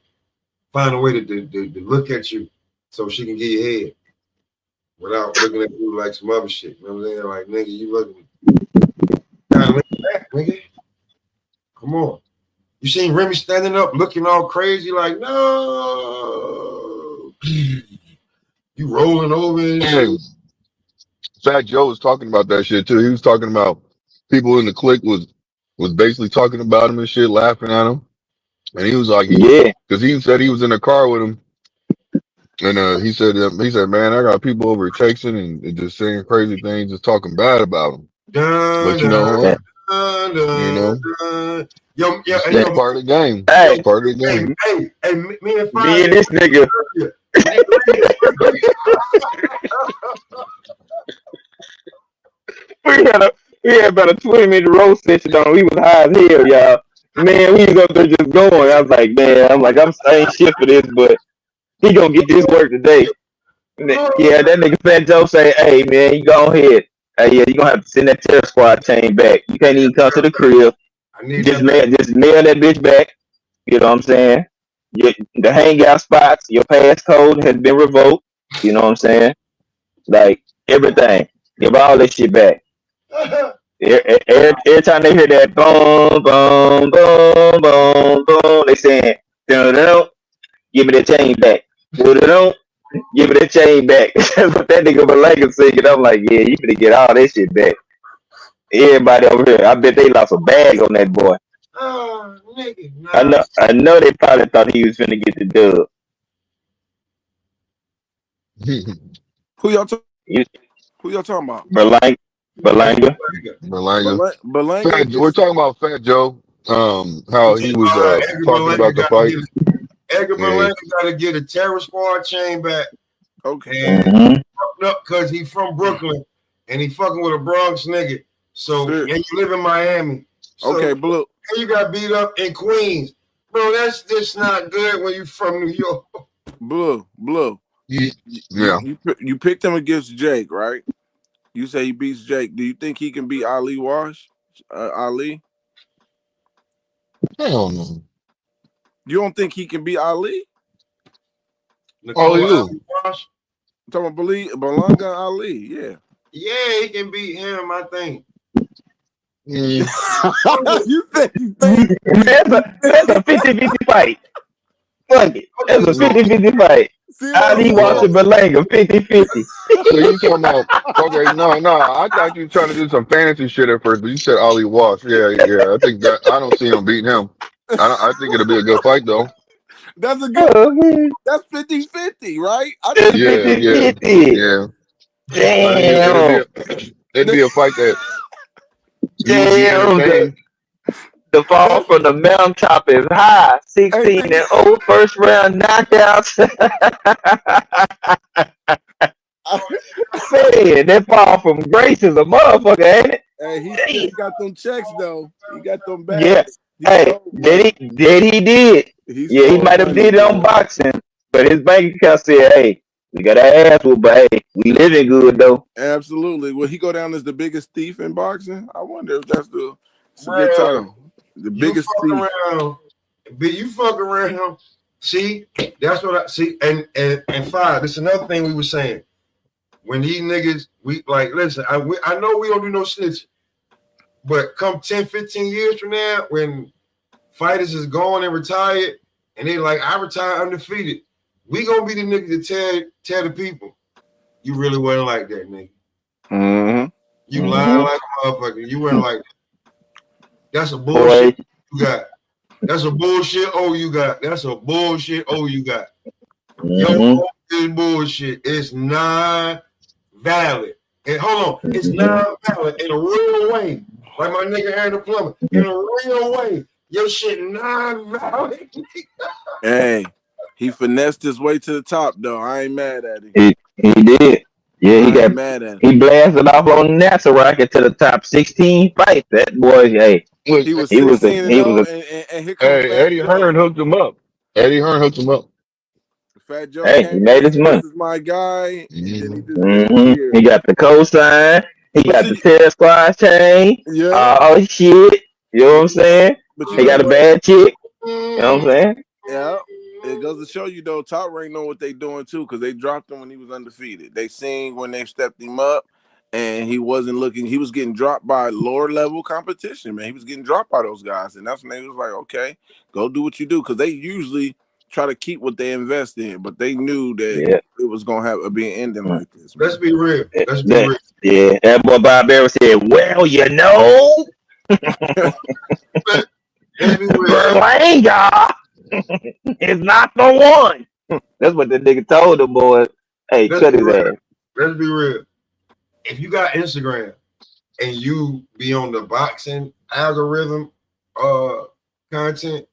find a way to look at you so she can get your head without looking at you like some other shit. You know what I'm saying? Like, nigga, you looking. Gotta look back, nigga. Come on. You seen Remy standing up looking all crazy like, no. You rolling over and shit. Fat Joe was talking about that shit too. He was talking about people in the clique was basically talking about him and shit, laughing at him. And he was like, because he said he was in a car with him. And he said, man, I got people over texting and just saying crazy things, just talking bad about him. But you know, it's part of the game. It's part of the game. Hey, me and this nigga. we had about a 20-minute roast session on. We was high as hell, y'all. Man, we was up there just going. I was like, man, I ain't shit for this, but he gonna get this work today. Yeah, that nigga Fat Joe say, hey man, you go ahead. Hey, yeah, you gonna have to send that terror squad chain back. You can't even come to the crib. Just mail that bitch back. You know what I'm saying? The hangout spots, your passcode has been revoked. You know what I'm saying? Like everything. Give all that shit back. Every time they hear that boom, boom, boom, boom, boom, they saying, "Dun-dun-dun, give me that chain back. Dun-dun-dun, give me that chain back." But that nigga Berlanga singing, I'm like, yeah, you finna get all that shit back. Everybody over here, I bet they lost a bag on that boy. Oh, nigga, no. I know they probably thought he was finna get the dub. Who y'all talking Who y'all talking about? Berlanga. Berlanga. Berlanga We're talking about Fat Joe. How he was Edgar talking about the fight. Edgar Berlanga got to get a Terror Squad chain back. Okay. And up because he from Brooklyn and he fucking with a Bronx nigga. So and you live in Miami. So, okay, Blue. And you got beat up in Queens. Bro, that's just not good when you from New York. Blue. Yeah. You picked him against Jake, right? You say he beats Jake. Do you think he can beat Ali Wash? Ali? Hell no. You don't think he can beat Ali? Oh, you? I'm talking about Berlanga Ali, yeah. Yeah, he can beat him, I think. You think that's a 50-50 fight. Fuck it. That's a 50-50 fight. Ali Wash and Berlanga, 50-50. So you talking about, okay, no, I thought you were trying to do some fantasy shit at first, but you said Ali Wash. Yeah. I think that I don't see him beating him. I think it'll be a good fight though. That's a good that's 50-50, right? Yeah. Damn. It'd be a fight that damn. The fall from the mountaintop is high. 16-0 first round knockouts. Man, that fall from grace is a motherfucker, ain't it? Hey, he got them checks though. He got them bags. Yeah. Hey, he did. He might have did it on boxing, but his bank account said, "Hey, we got our ass whooped, but hey, we living good though." Absolutely. Will he go down as the biggest thief in boxing? I wonder if that's a good title. The biggest thief. You fuck around. See, that's what I see. And five. This is another thing we were saying. When these niggas, we like, listen, I know we don't do no snitching, but come 10, 15 years from now, when fighters is gone and retired, and they like, I retire undefeated, we gonna be the niggas to tell the people, you really wasn't like that, nigga. Mm-hmm. You lying like a motherfucker. You weren't like that. That's a bullshit you got. That's a bullshit you got. That's a bullshit you got. Yo, this bullshit. It's not valid. And hold on, it's not valid in a real way. Like my nigga Aaron the plumber. In a real way. Your shit not valid. Hey, he finessed his way to the top though. I ain't mad at him. He did. Yeah, he got mad at him. He blasted off on NASA rocket to the top 16 fights. That boy, hey. He was 16 and here comes Eddie Hearn hooked him up. Fat Joe he made his money. This is my guy. He got the cosign. He got the Terror Squad chain. Yeah. Oh shit. You know what I'm saying? He got a bad chick. You know what I'm saying? Yeah. It goes to show you though, Top Rank know what they doing too, because they dropped him when he was undefeated. They seen when they stepped him up, and he wasn't looking. He was getting dropped by lower level competition, man. He was getting dropped by those guys, and that's when they was like, okay, go do what you do, because they usually try to keep what they invest in, but they knew that it was gonna be an ending like this. Man. Let's be real. Yeah, that boy Bob Barry said, "Well, you know, Berlanga is not the one." That's what the nigga told the boys. Hey, cut his ass. Let's be real. If you got Instagram and you be on the boxing algorithm content,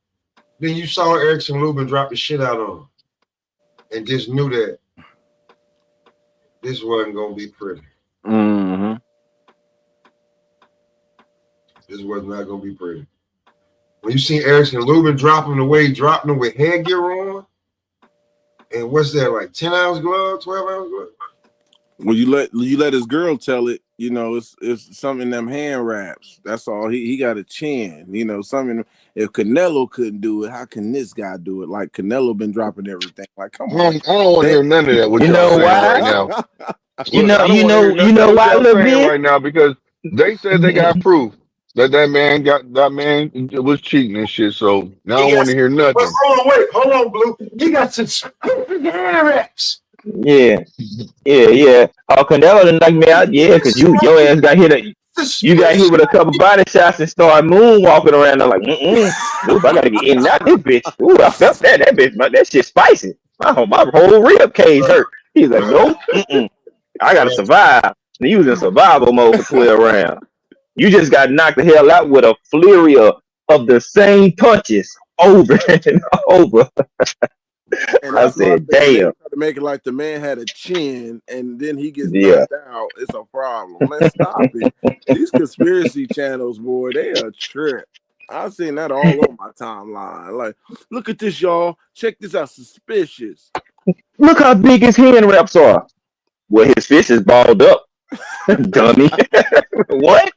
then you saw Erickson Lubin drop the shit out on him and just knew that this wasn't gonna be pretty. This was not gonna be pretty. When you see Erickson Lubin dropping him with headgear on, and what's that, like 10-ounce glove, 12-ounce glove? When you let his girl tell it, you know, it's something in them hand wraps. That's all. He got a chin. You know, something. If Canelo couldn't do it, how can this guy do it? Like Canelo been dropping everything. Like, come on. I don't want to hear none of that. What you know why? Right now. You know why, Lil right now, because they said they got proof that man was cheating and shit. So now I don't want to hear nothing. Hold on, Blue. He got some hand wraps. Yeah. Oh, Canelo didn't knock me out. Yeah, because your ass got hit. You got hit with a couple body shots and started moonwalking around. I'm like, Ooh, I gotta get in and out this bitch. Ooh, I felt that bitch. That shit spicy. My whole rib cage hurt. He's like, nope. I gotta survive. And he was in survival mode for 12 rounds. You just got knocked the hell out with a flurry of the same punches over and over. And I that's my said, thing. They damn. try to make it like the man had a chin and then he gets Yeah. knocked out. It's a problem. Man, stop it. These conspiracy channels, boy, they a trip. I've seen that all over my timeline. Like, look at this, y'all. Check this out. Suspicious. Look how big his hand wraps are. Well, his fist is balled up. Dummy. What?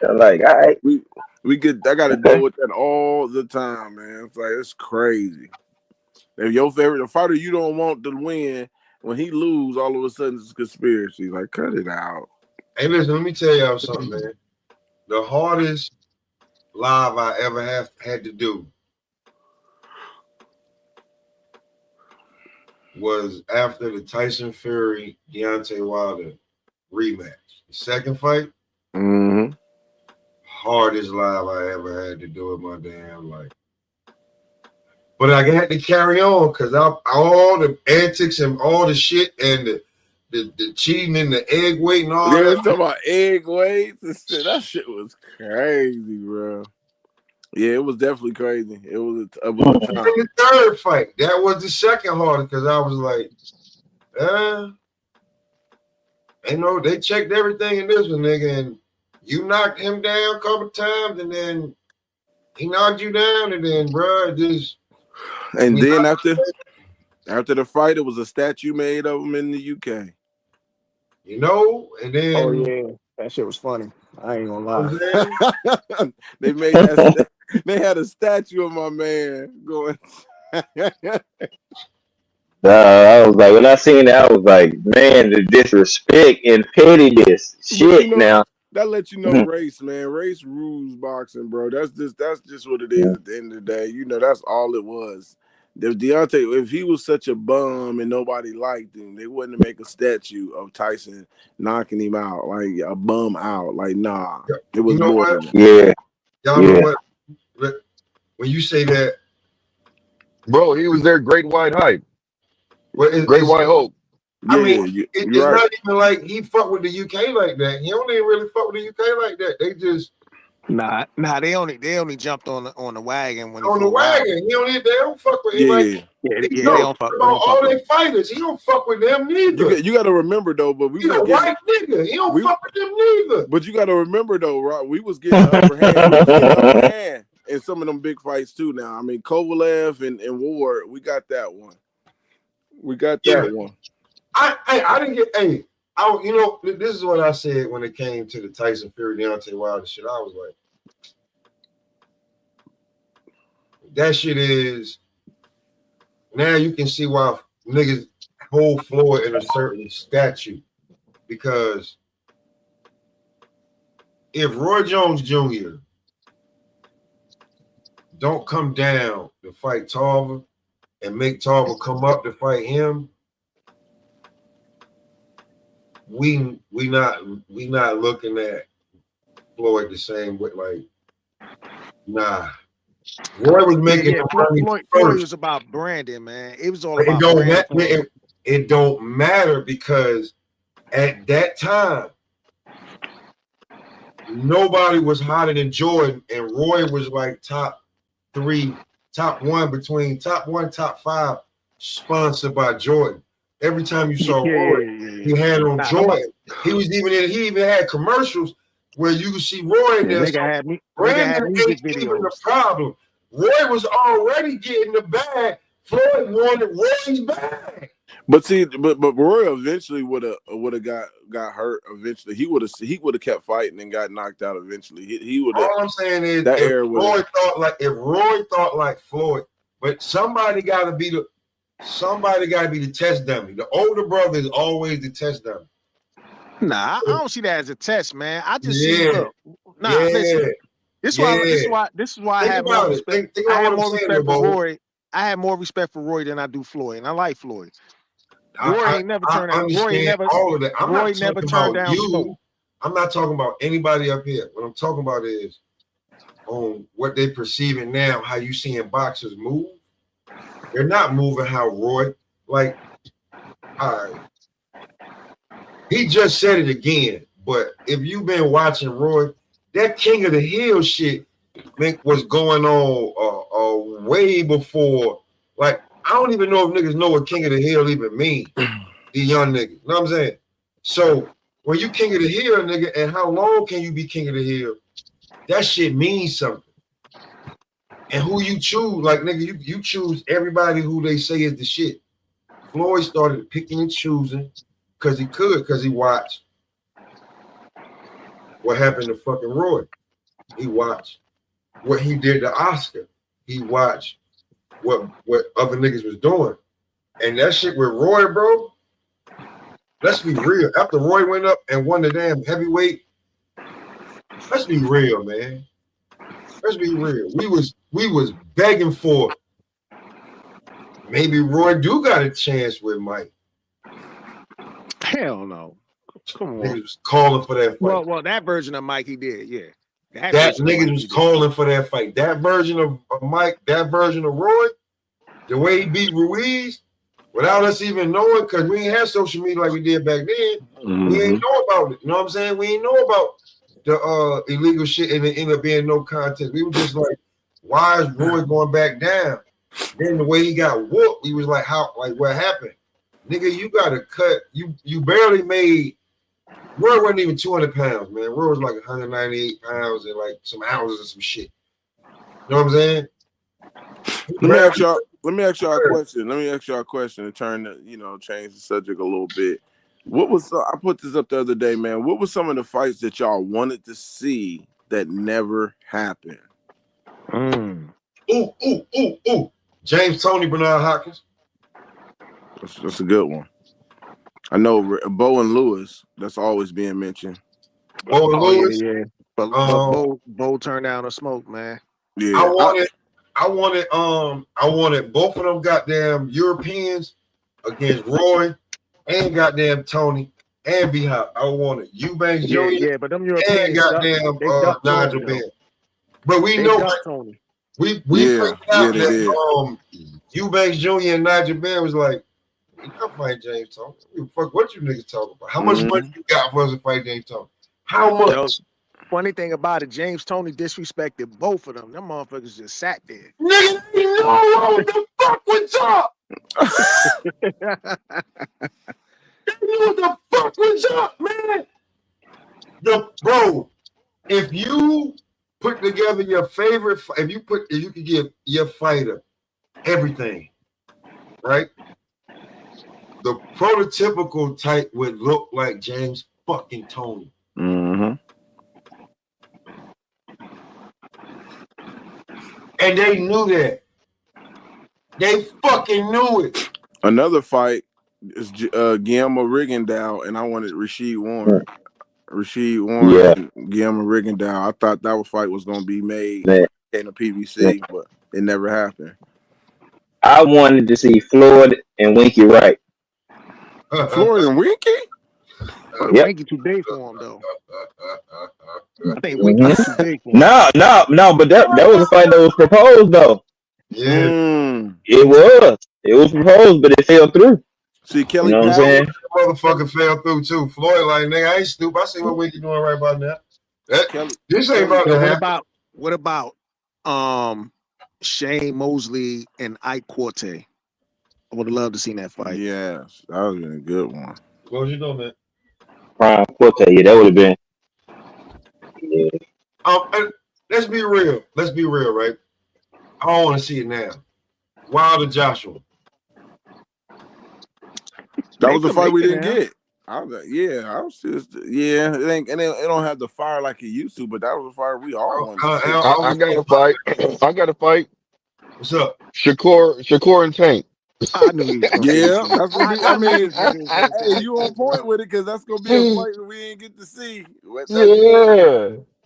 I'm like, all right. I gotta deal with that all the time, man. It's like it's crazy. If your favorite fighter you don't want to win, when he lose, all of a sudden it's a conspiracy. Like, cut it out. Hey, listen, let me tell y'all something, man. The hardest live I ever had to do was after the Tyson Fury Deontay Wilder rematch. The second fight, hardest live I ever had to do in my damn life. But I had to carry on because all the antics and all the shit and the cheating and the egg weight and all that. Talking about egg weights and shit. That shit was crazy, bro. Yeah, it was definitely crazy. It was a time. The third fight, that was the second hardest because I was like, they checked everything in this one, nigga, and you knocked him down a couple times, and then he knocked you down, and then, bro, just. And then after the fight, it was a statue made of him in the UK. And then. Oh yeah, that shit was funny. I ain't gonna lie. They made that. They had a statue of my man going. I was like, when I seen that, I was like, man, the disrespect and pettiness, shit. Now that lets you know race, man. Race rules boxing, bro. That's just what it is. At the end of the day, that's all it was. If Deontay, if he was such a bum and nobody liked him, they wouldn't make a statue of Tyson knocking him out, like a bum out. Like, nah, it was more than that. Yeah. Y'all know what? When you say that, bro, he was their great white hype. Great white hope. I mean, it's not even like he fucked with the UK like that. He don't even really fuck with the UK like that. They just they only jumped on the wagon when on the wagon. They don't fuck with him. They don't fuck about all their fighters. He don't fuck with them neither. You got to remember though, but we was a white nigga. He don't fuck with them neither. But you got to remember though, Rob, we was getting the upper hand. We was getting the upper hand in some of them big fights too. Now, I mean, Kovalev and Ward, we got that one. We got that one. I didn't get this is what I said when it came to the Tyson Fury Deontay Wilder shit. I was like, that shit is now you can see why niggas hold Floyd in a certain statue, because if Roy Jones Jr. don't come down to fight Tarver and make Tarver come up to fight him, we not looking at Floyd the same way. Like, nah. Roy was making Floyd was about branding, man. It was all about branding. It don't matter because at that time nobody was hotter than Jordan, and Roy was like top 1, top 5, sponsored by Jordan. Every time you saw Roy, he had on Jordan. He even had commercials where you could see Roy in there. Brandon ain't even the problem. Roy was already getting the bag. Floyd wanted Roy's bag. But see, but Roy eventually would have got hurt. Eventually, he would have kept fighting and got knocked out. Eventually, he would. All I'm saying is, if Roy thought like Floyd, but somebody got to be the test dummy. The older brother is always the test dummy. Nah, I don't see that as a test, man. I just see. Listen. This is why I have more respect. I have more respect for Roy. I have more respect for Roy than I do Floyd, and I like Floyd. Roy ain't never turned down. Roy never turned down smoke. I'm not talking about anybody up here. What I'm talking about is on what they perceiving now, how you seeing boxers move. They're not moving how Roy, like, all right. he just said it again. But if you've been watching Roy, that King of the Hill shit was going on way before. Like, I don't even know if niggas know what King of the Hill even mean. The young niggas. You know what I'm saying? So when you King of the Hill, nigga, and how long can you be King of the Hill? That shit means something. And who you choose, like, nigga, you choose everybody who they say is the shit. Floyd started picking and choosing because he watched what happened to fucking Roy. He watched what he did to Oscar. He watched what other niggas was doing. And that shit with Roy, bro, let's be real. After Roy went up and won the damn heavyweight, let's be real, man. Let's be real. We was begging for maybe Roy do got a chance with Mike. Hell no. Come on. Niggas was calling for that fight. Well, that version of Mike he did, yeah. That niggas was calling for that fight. That version of Mike, that version of Roy, the way he beat Ruiz, without us even knowing, because we ain't have social media like we did back then. We ain't know about it. You know what I'm saying? We ain't know about the illegal shit and it ended up being no contest. We were just like, why is Roy going back down? Then the way he got whooped, we was like, how? Like, what happened? Nigga, you got to cut. You barely made. Roy wasn't even 200 pounds, man. Roy was like 198 pounds and like some ounces and some shit. You know what I'm saying? Let me ask y'all a question. Let me ask y'all a question to turn the, change the subject a little bit. What was I put this up the other day, man? What was some of the fights that y'all wanted to see that never happened? Ooh. James Tony, Bernard Hopkins. That's a good one. I know Bo and Lewis. That's always being mentioned. Bo and Lewis. Yeah. But Bo turned down the smoke, man. Yeah. I wanted both of them goddamn Europeans against Roy and goddamn Tony and B-Hop. I wanted Eubanks Jr. Yeah, but them Europeans and goddamn Nigel Benn. But we know Tony. We freaked out that Eubanks Jr. and Nigel Benn was like, you can't fight James Tony. Fuck what you niggas talking about. How much money you got for us to fight James Tony? How much? Funny thing about it, James Tony disrespected both of them. Them motherfuckers just sat there. Nigga, they know what the fuck was up. They knew what the fuck was up, man. Bro, if you put together your favorite, if you could give your fighter everything, right? The prototypical type would look like James fucking Tony. And they knew that. They fucking knew it. Another fight is Guillermo Rigondeaux, and I wanted Rasheed Warren. And Guillermo Rigondeaux. I thought that fight was going to be made in a PBC, but it never happened. I wanted to see Floyd and Winky Wright. Floyd and Winky? Winky too big for him, though. I think Winky too big for him. No, but that was a fight that was proposed, though. Yeah. It was proposed, but it fell through. See, Kelly, you know what I'm saying? Motherfucker fell through too. Floyd, like, nigga, I ain't stupid. I see what Winky doing right about now. This ain't about to happen. What about Shane Mosley and Ike Quarte? I would have loved to seen that fight. Yes, that would have been a good one. What was you doing, man? Prime Quarte, yeah, that would have been. Yeah. Let's be real. Let's be real, right? I don't want to see it now. Wilder Joshua. That was the fight we didn't get. It ain't, and it don't have the fire like it used to, but that was a fight we all wanted. I got a fight. I got a fight. What's up? Shakur and Tank. I knew he was that's gonna be. I mean, hey, you on point with it because that's gonna be a fight that we ain't get to see.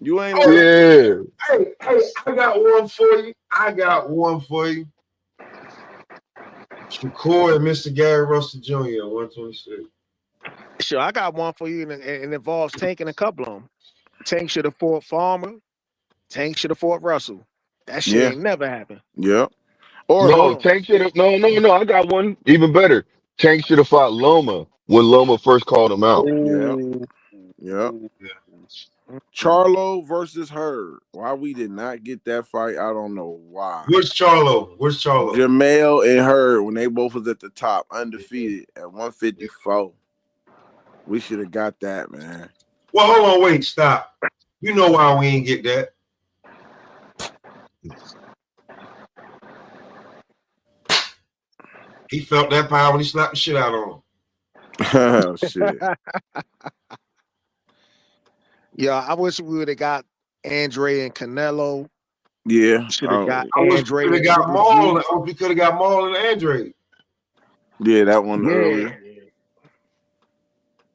You ain't. Hey, I got one for you. Shakur and Mr. Gary Russell Jr. 126. Sure, I got one for you, and it involves Tank and a couple of them. Tank should have fought Farmer. Tank should have fought Russell. That shit ain't never happened. Yeah. Tank should have. No. I got one even better. Tank should have fought Loma. when Loma first called him out. Yeah. Ooh. Yeah. Yeah. Charlo versus Hurd. Why we did not get that fight, I don't know why. Where's Charlo? Jamel and Hurd, when they both was at the top, undefeated at 154. We should have got that, man. Well, hold on, wait, stop. You know why we ain't get that? He felt that power when he slapped the shit out of him. Oh shit. Yeah, I wish we would have got Andre and Canelo. Yeah. Should have got I wish Andre. we could have got Maul. I wish we could have got Maul and Andre. Yeah, that one earlier.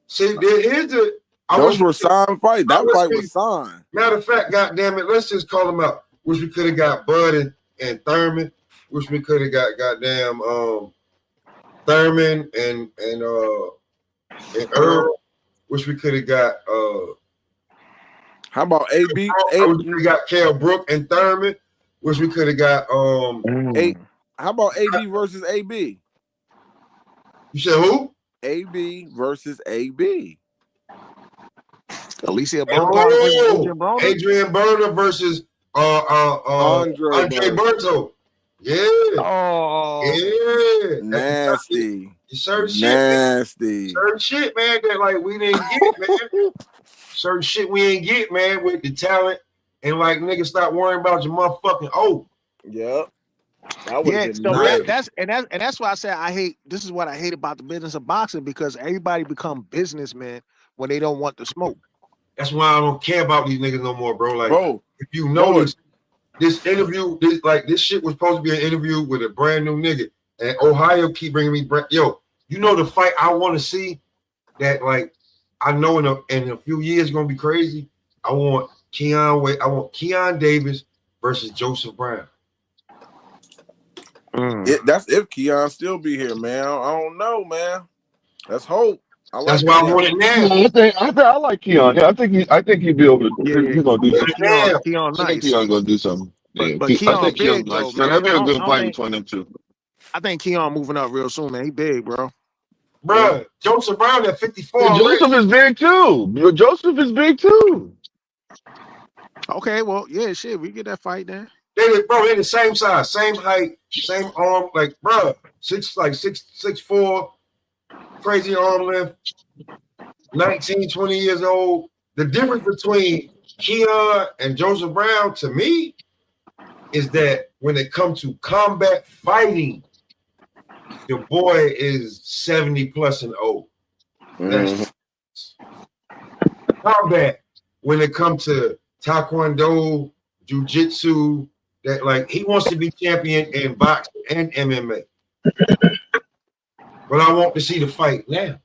See, here's the. Those were signed fights. That fight was signed. Matter of fact, goddamn it, let's just call them out. Wish we could have got Bud and Thurman. Wish we could have got goddamn Thurman and Earl. Wish we could have got how about AB? I wish we got Cal Brook and Thurman. Wish we could have got how about AB versus AB? You said who? AB versus AB. Alicia Adrian Berner versus Andre Berto. Yeah. Oh, yeah. Nasty. Certain Nasty. Certain shit, man, that like we didn't get, man. Certain shit we ain't get, man, with the talent. And like niggas stop worrying about your motherfucking Yep. Yeah, so nice. that's why I said I hate. This is what I hate about the business of boxing, because everybody become businessmen when they don't want the smoke. That's why I don't care about these niggas no more, bro. Like, if you notice, this interview, this shit was supposed to be an interview with a brand new nigga, and Ohio keep bringing me, yo, you know the fight I want to see that, like, I know in a few years gonna be crazy. I want Keon Davis versus Joseph Brown. That's if Keon still be here, man. I don't know, man. Let's hope. That's why I want it now. I like Keon. Yeah, I think he'd be able to. He's gonna do something. Keon nice. I think Keon gonna do something. But Keon I think big Keon's though, nice. That'd be a good fight between them two. I think Keon moving up real soon, man. He big, bro. Bro, Joseph Brown at 54. Joseph is big too. Joseph is big too. Okay, well, yeah, shit, we get that fight then. They the same size, same height, same arm, like, bro, 6'4", crazy arm length, 19, 20 years old. The difference between Keon and Joseph Brown, to me, is that when it comes to combat fighting, the boy is 70 plus and old. That's combat. When it comes to Taekwondo, Jiu-Jitsu, that like he wants to be champion in boxing and MMA. But I want to see the fight now.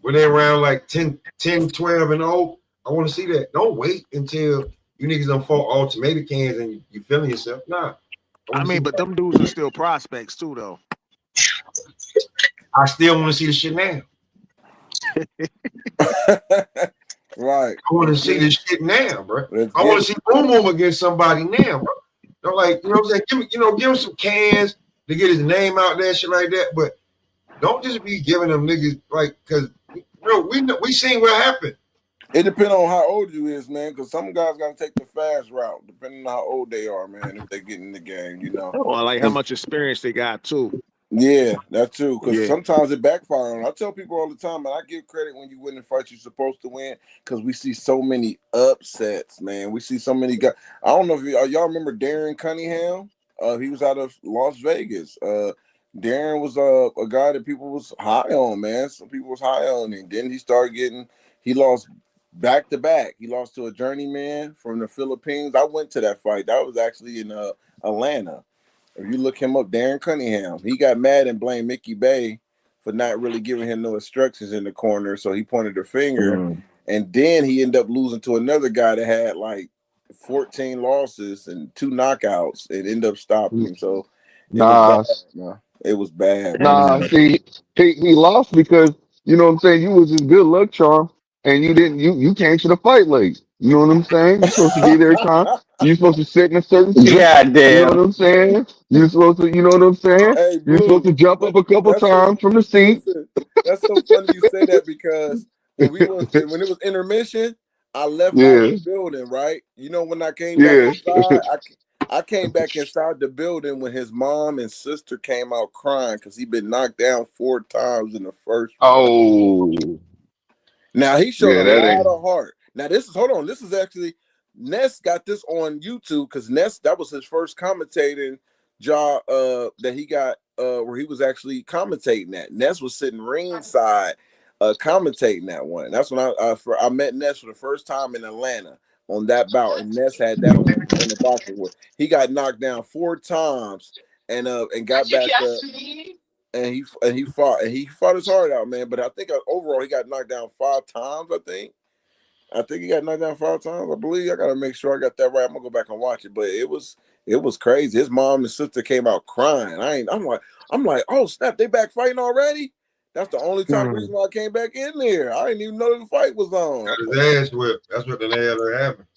When they're around like 10, 12 and old, I want to see that. Don't wait until you niggas done fought all tomato cans and you feeling yourself. Nah. I mean, but them dudes are still prospects too, though. I still want to see the shit now. Right. I want to see this shit now, bro. I want to see Boom Boom against somebody now, bro. They're like, you know what I'm saying? Give him some cans to get his name out there, shit like that. But don't just be giving them niggas like, because bro, we seen what happened. It depends on how old you is, man. Because some guys got to take the fast route, depending on how old they are, man. If they get in the game, you know. Or like how much experience they got too. Yeah, that too. Because sometimes it backfires on. I tell people all the time, man, I give credit when you win the fight you're supposed to win, because we see so many upsets, man. We see so many guys. I don't know if y'all remember Darren Cunningham. He was out of Las Vegas. Darren was a guy that people was high on, man. Some people was high on him. Then he lost back-to-back. He lost to a journeyman from the Philippines. I went to that fight. That was actually in Atlanta. If you look him up, Darren Cunningham, he got mad and blamed Mickey Bay for not really giving him no instructions in the corner, so he pointed the finger. And then he ended up losing to another guy that had like 14 losses and 2 knockouts. It ended up stopping him. So it was bad. Nah, see, he lost because, you know what I'm saying, you was his good luck charm and you came to the fight late. You know what I'm saying? You're supposed to be there time. You're supposed to sit in a certain seat. You know Goddamn. what I'm saying? You're supposed to, you know what I'm saying? Hey, You're supposed to Blue, jump up a couple that's so. times from the seat. Listen, that's so funny you say that because when it was intermission, I left out Yeah, the building. Right, you know, when I came back yeah. inside, I came back inside the building when his mom and sister came out crying because he'd been knocked down 4 times in the first round. Oh, Now he showed yeah, a that lot ain't. of heart. Now this is hold on. This is actually Ness got this on YouTube because Ness that was his first commentating job that he got where he was actually commentating that. Ness was sitting ringside commentating that one. That's when I met Ness for the first time in Atlanta on that bout, and Ness had that on the boxing board. He got knocked down 4 times and got back up and he fought his heart out, man. But I think overall he got knocked down 5 times. I think he got knocked down 5 times. I believe I gotta make sure I got that right. I'm gonna go back and watch it, but it was crazy. His mom and sister came out crying. I'm like, oh snap, they back fighting already. That's the only reason why I came back in there. I didn't even know the fight was on. Got his ass whipped. That's what the hell happened.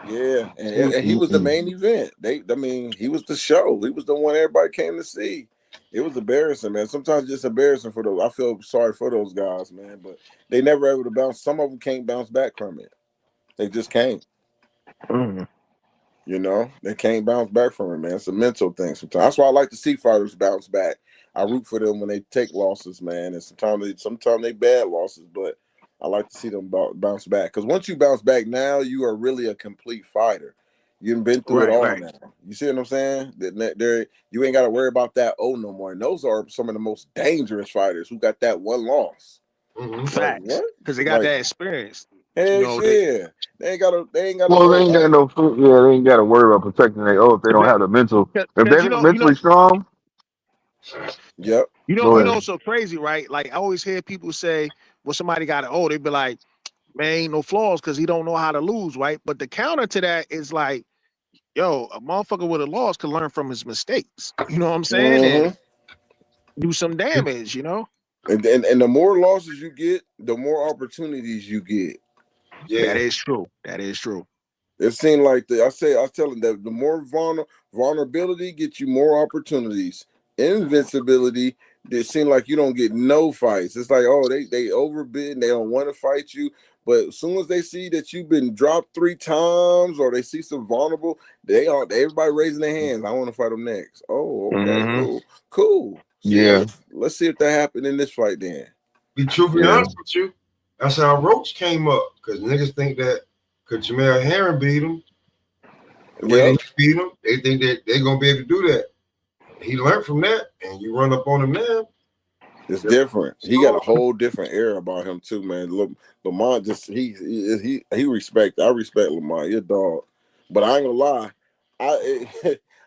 Yeah, and he was the main event. He was the show. He was the one everybody came to see. It was embarrassing, man. Sometimes it's embarrassing for those. I feel sorry for those guys, man, but they never able to bounce. Some of them can't bounce back from it. They just can't. You know, they can't bounce back from it, man. It's a mental thing sometimes. That's why I like to see fighters bounce back. I root for them when they take losses, man. And sometimes they bad losses, but I like to see them bounce back. Because once you bounce back now, you are really a complete fighter. You've been through it all now. You see what I'm saying? You ain't got to worry about that no more. And those are some of the most dangerous fighters who got that one loss. Facts, because they got that experience. Hell yeah. They ain't got to. Well, they ain't got no. Yeah, they ain't got to worry about protecting their. Oh, if they don't have the mental. If they're not mentally strong. Yep. You know, so crazy, right? Like I always hear people say, "Well, somebody got it." Oh, they be like, "Man, ain't no flaws because he don't know how to lose," right? But the counter to that is like, "Yo, a motherfucker with a loss can learn from his mistakes." You know what I'm saying? And do some damage. You know. And the more losses you get, the more opportunities you get. Yeah, that is true. That is true. It seemed like I tell them that the more vulnerability gets you more opportunities. Invincibility, it seems like you don't get no fights. It's like, oh, they overbid and they don't want to fight you. But as soon as they see that you've been dropped 3 times or they see some vulnerable, everybody raising their hands. I want to fight them next. Oh, okay, cool. So let's see if that happened in this fight then. Be truthfully honest with you. That's how Roach came up. Because niggas think that because Jamel Herring beat him, the way they beat him, they think that they're going to be able to do that. He learned from that, and you run up on him now. It's different. He got a whole different air about him too, man. Look, Lamont just he respect. I respect Lamont. You're a dog. But I ain't gonna lie,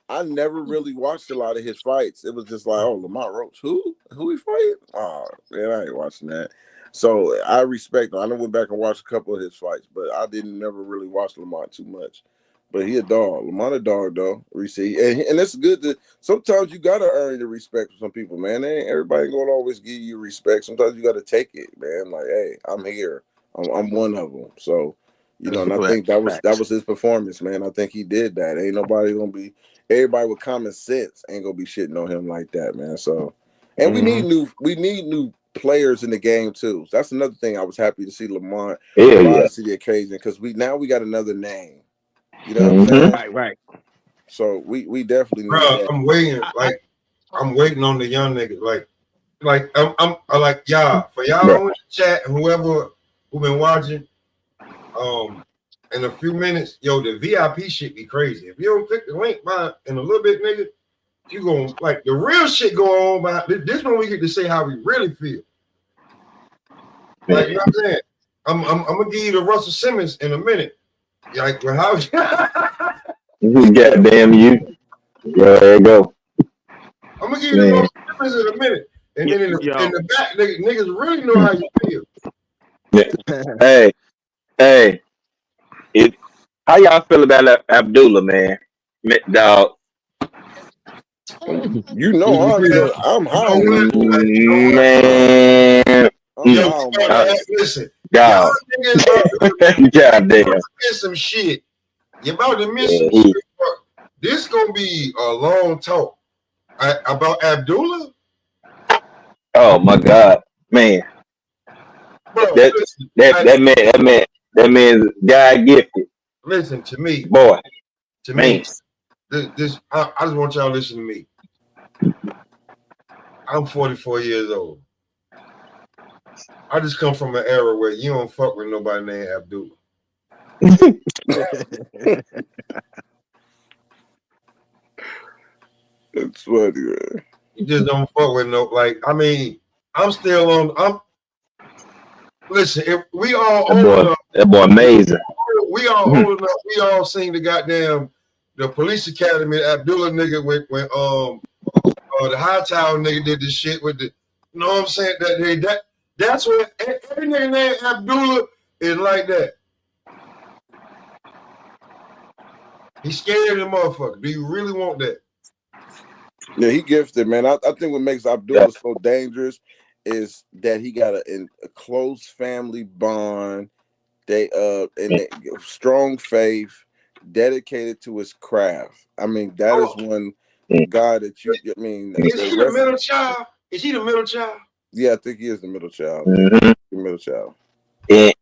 I never really watched a lot of his fights. It was just like, oh, Lamont Roach, who he fighting? Oh man, I ain't watching that. So I respect him. I went back and watched a couple of his fights, but I didn't never really watch Lamont too much. But he a dog. Lamont a dog though. And it's good to sometimes you gotta earn the respect from some people, man. Everybody ain't gonna always give you respect. Sometimes you gotta take it, man. Like, hey, I'm here. I'm one of them. So, and I think that was his performance, man. I think he did that. Ain't nobody gonna be everybody with common sense ain't gonna be shitting on him like that, man. So, and we need new players in the game too. So that's another thing I was happy to see Lamont rise to the occasion because we got another name. You know what I'm saying? Right. So we definitely need that. I'm waiting. I'm waiting on the young niggas. I'm like y'all for y'all in the chat, whoever who been watching. In a few minutes, the VIP shit be crazy. If you don't click the link by in a little bit, nigga, you gonna like the real shit go on. By this one, we get to say how we really feel. Like you know what I'm saying. I'm gonna give you the Russell Simmons in a minute. Like, well, how? Goddamn you! There you go. I'm gonna give you the Russell Simmons in a minute, and then in the back, niggas really know how you feel. Hey, how y'all feel about Abdullah, man? Dog. You know I'm high on man. Listen, God. niggas about to God damn. miss some shit. You about to miss Yeah, some shit. This gonna be a long talk about Abdullah. oh my God, man. Bro, That man's God gifted. listen to me. Boy, To man. me, I just want y'all to listen to me. I'm 44 years old. I just come from an era where you don't fuck with nobody named Abdullah. It's funny, man. You just don't fuck with I mean, listen, if we all old enough. That boy amazing. We all old enough. We all seen the police academy Abdullah nigga when the Hightower nigga did this shit with the, you know what I'm saying? That's what every nigga named Abdullah is like that. He's scared of the motherfucker. Do you really want that? Yeah, he gifted, man. I think what makes Abdullah so dangerous is that he got a close family bond. They strong faith, dedicated to his craft. I mean, that is one guy that you. I mean, is he the middle child? Is he the middle child? Yeah, I think he is the middle child. Mm-hmm. The middle child. And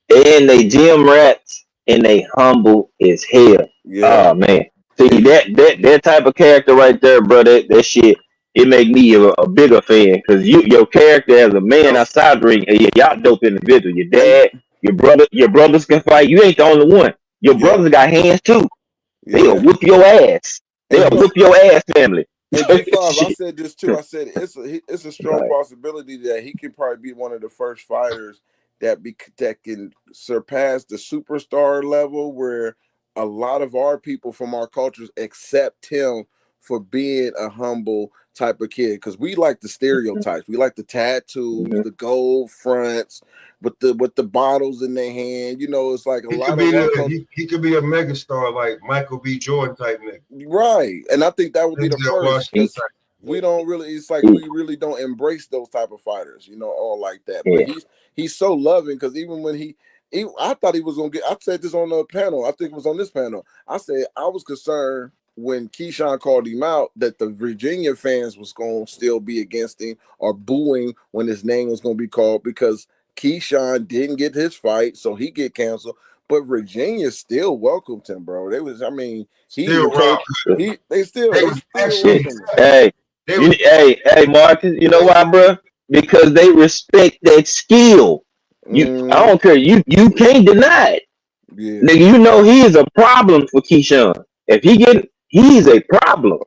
they gym rats and they humble as hell. Yeah. Oh man. See that type of character right there, bro. That shit, it make me a bigger fan because your character as a man outside the ring, y'all dope individual. Your dad, your brothers can fight. You ain't the only one. Your brothers got hands too. They'll whoop your ass. They'll whoop your ass, family. And G5, I said this too. I said it's a strong possibility that he can probably be one of the first fighters that can surpass the superstar level, where a lot of our people from our cultures accept him for being a humble type of kid, because we like the stereotypes. We like the tattoos, the gold fronts with the bottles in their hand. You know, it's like he could be a megastar like Michael B. Jordan type nigga. Right. And I think that would be the first, because we don't really, it's like we really don't embrace those type of fighters, you know, all like that. But he's so loving, because even when I thought he was gonna get, I said this on the panel, I think it was on this panel. I said I was concerned when Keyshawn called him out that the Virginia fans was gonna still be against him or booing when his name was gonna be called, because Keyshawn didn't get his fight, so he get canceled. But Virginia still welcomed him, bro. They was, I mean, they still Hey, Marcus, you know why, bro? Because they respect that skill. I don't care. You can't deny it. Yeah. Nigga, you know he is a problem for Keyshawn. If he's a problem.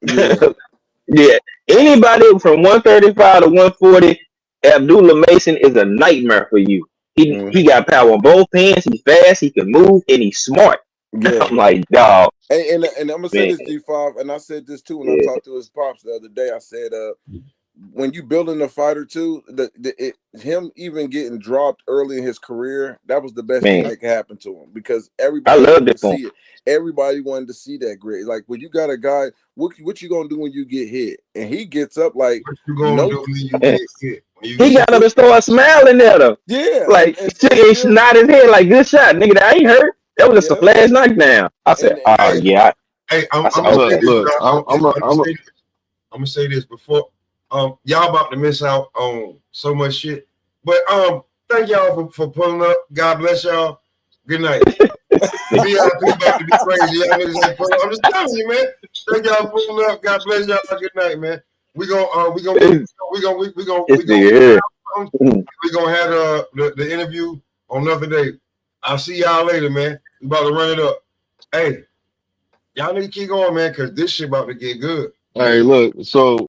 Yeah. Anybody from 135 to 140, Abdullah Mason is a nightmare for you. He got power on both hands. He's fast. He can move, and he's smart. Yeah. I'm like, dog. And I'm gonna say this, G5, and I said this too when I talked to his pops the other day. I said, when you building a fighter too, him even getting dropped early in his career, that was the best thing that could happen to him, because everybody wanted to see it. Everybody wanted to see that grit. Like, when you got a guy, what you gonna do when you get hit? And he gets up like, what you gonna do when you get hit? He got up and started smiling at him. Yeah, like it's not his head. Like, good shot, nigga. That ain't hurt. That was just a flash knockdown. I said, yeah. Hey, I'm gonna say this before. Y'all about to miss out on so much shit. But thank y'all for pulling up. God bless y'all. Good night. VIP about to be crazy. Y'all niggas ain't pulling up. I'm just telling you, man. Thank y'all for pulling up. God bless y'all. Good night, man. We gonna have the interview on another day. I'll see y'all later, man. We about to run it up. Hey, y'all need to keep going, man, because this shit about to get good. Hey, look, so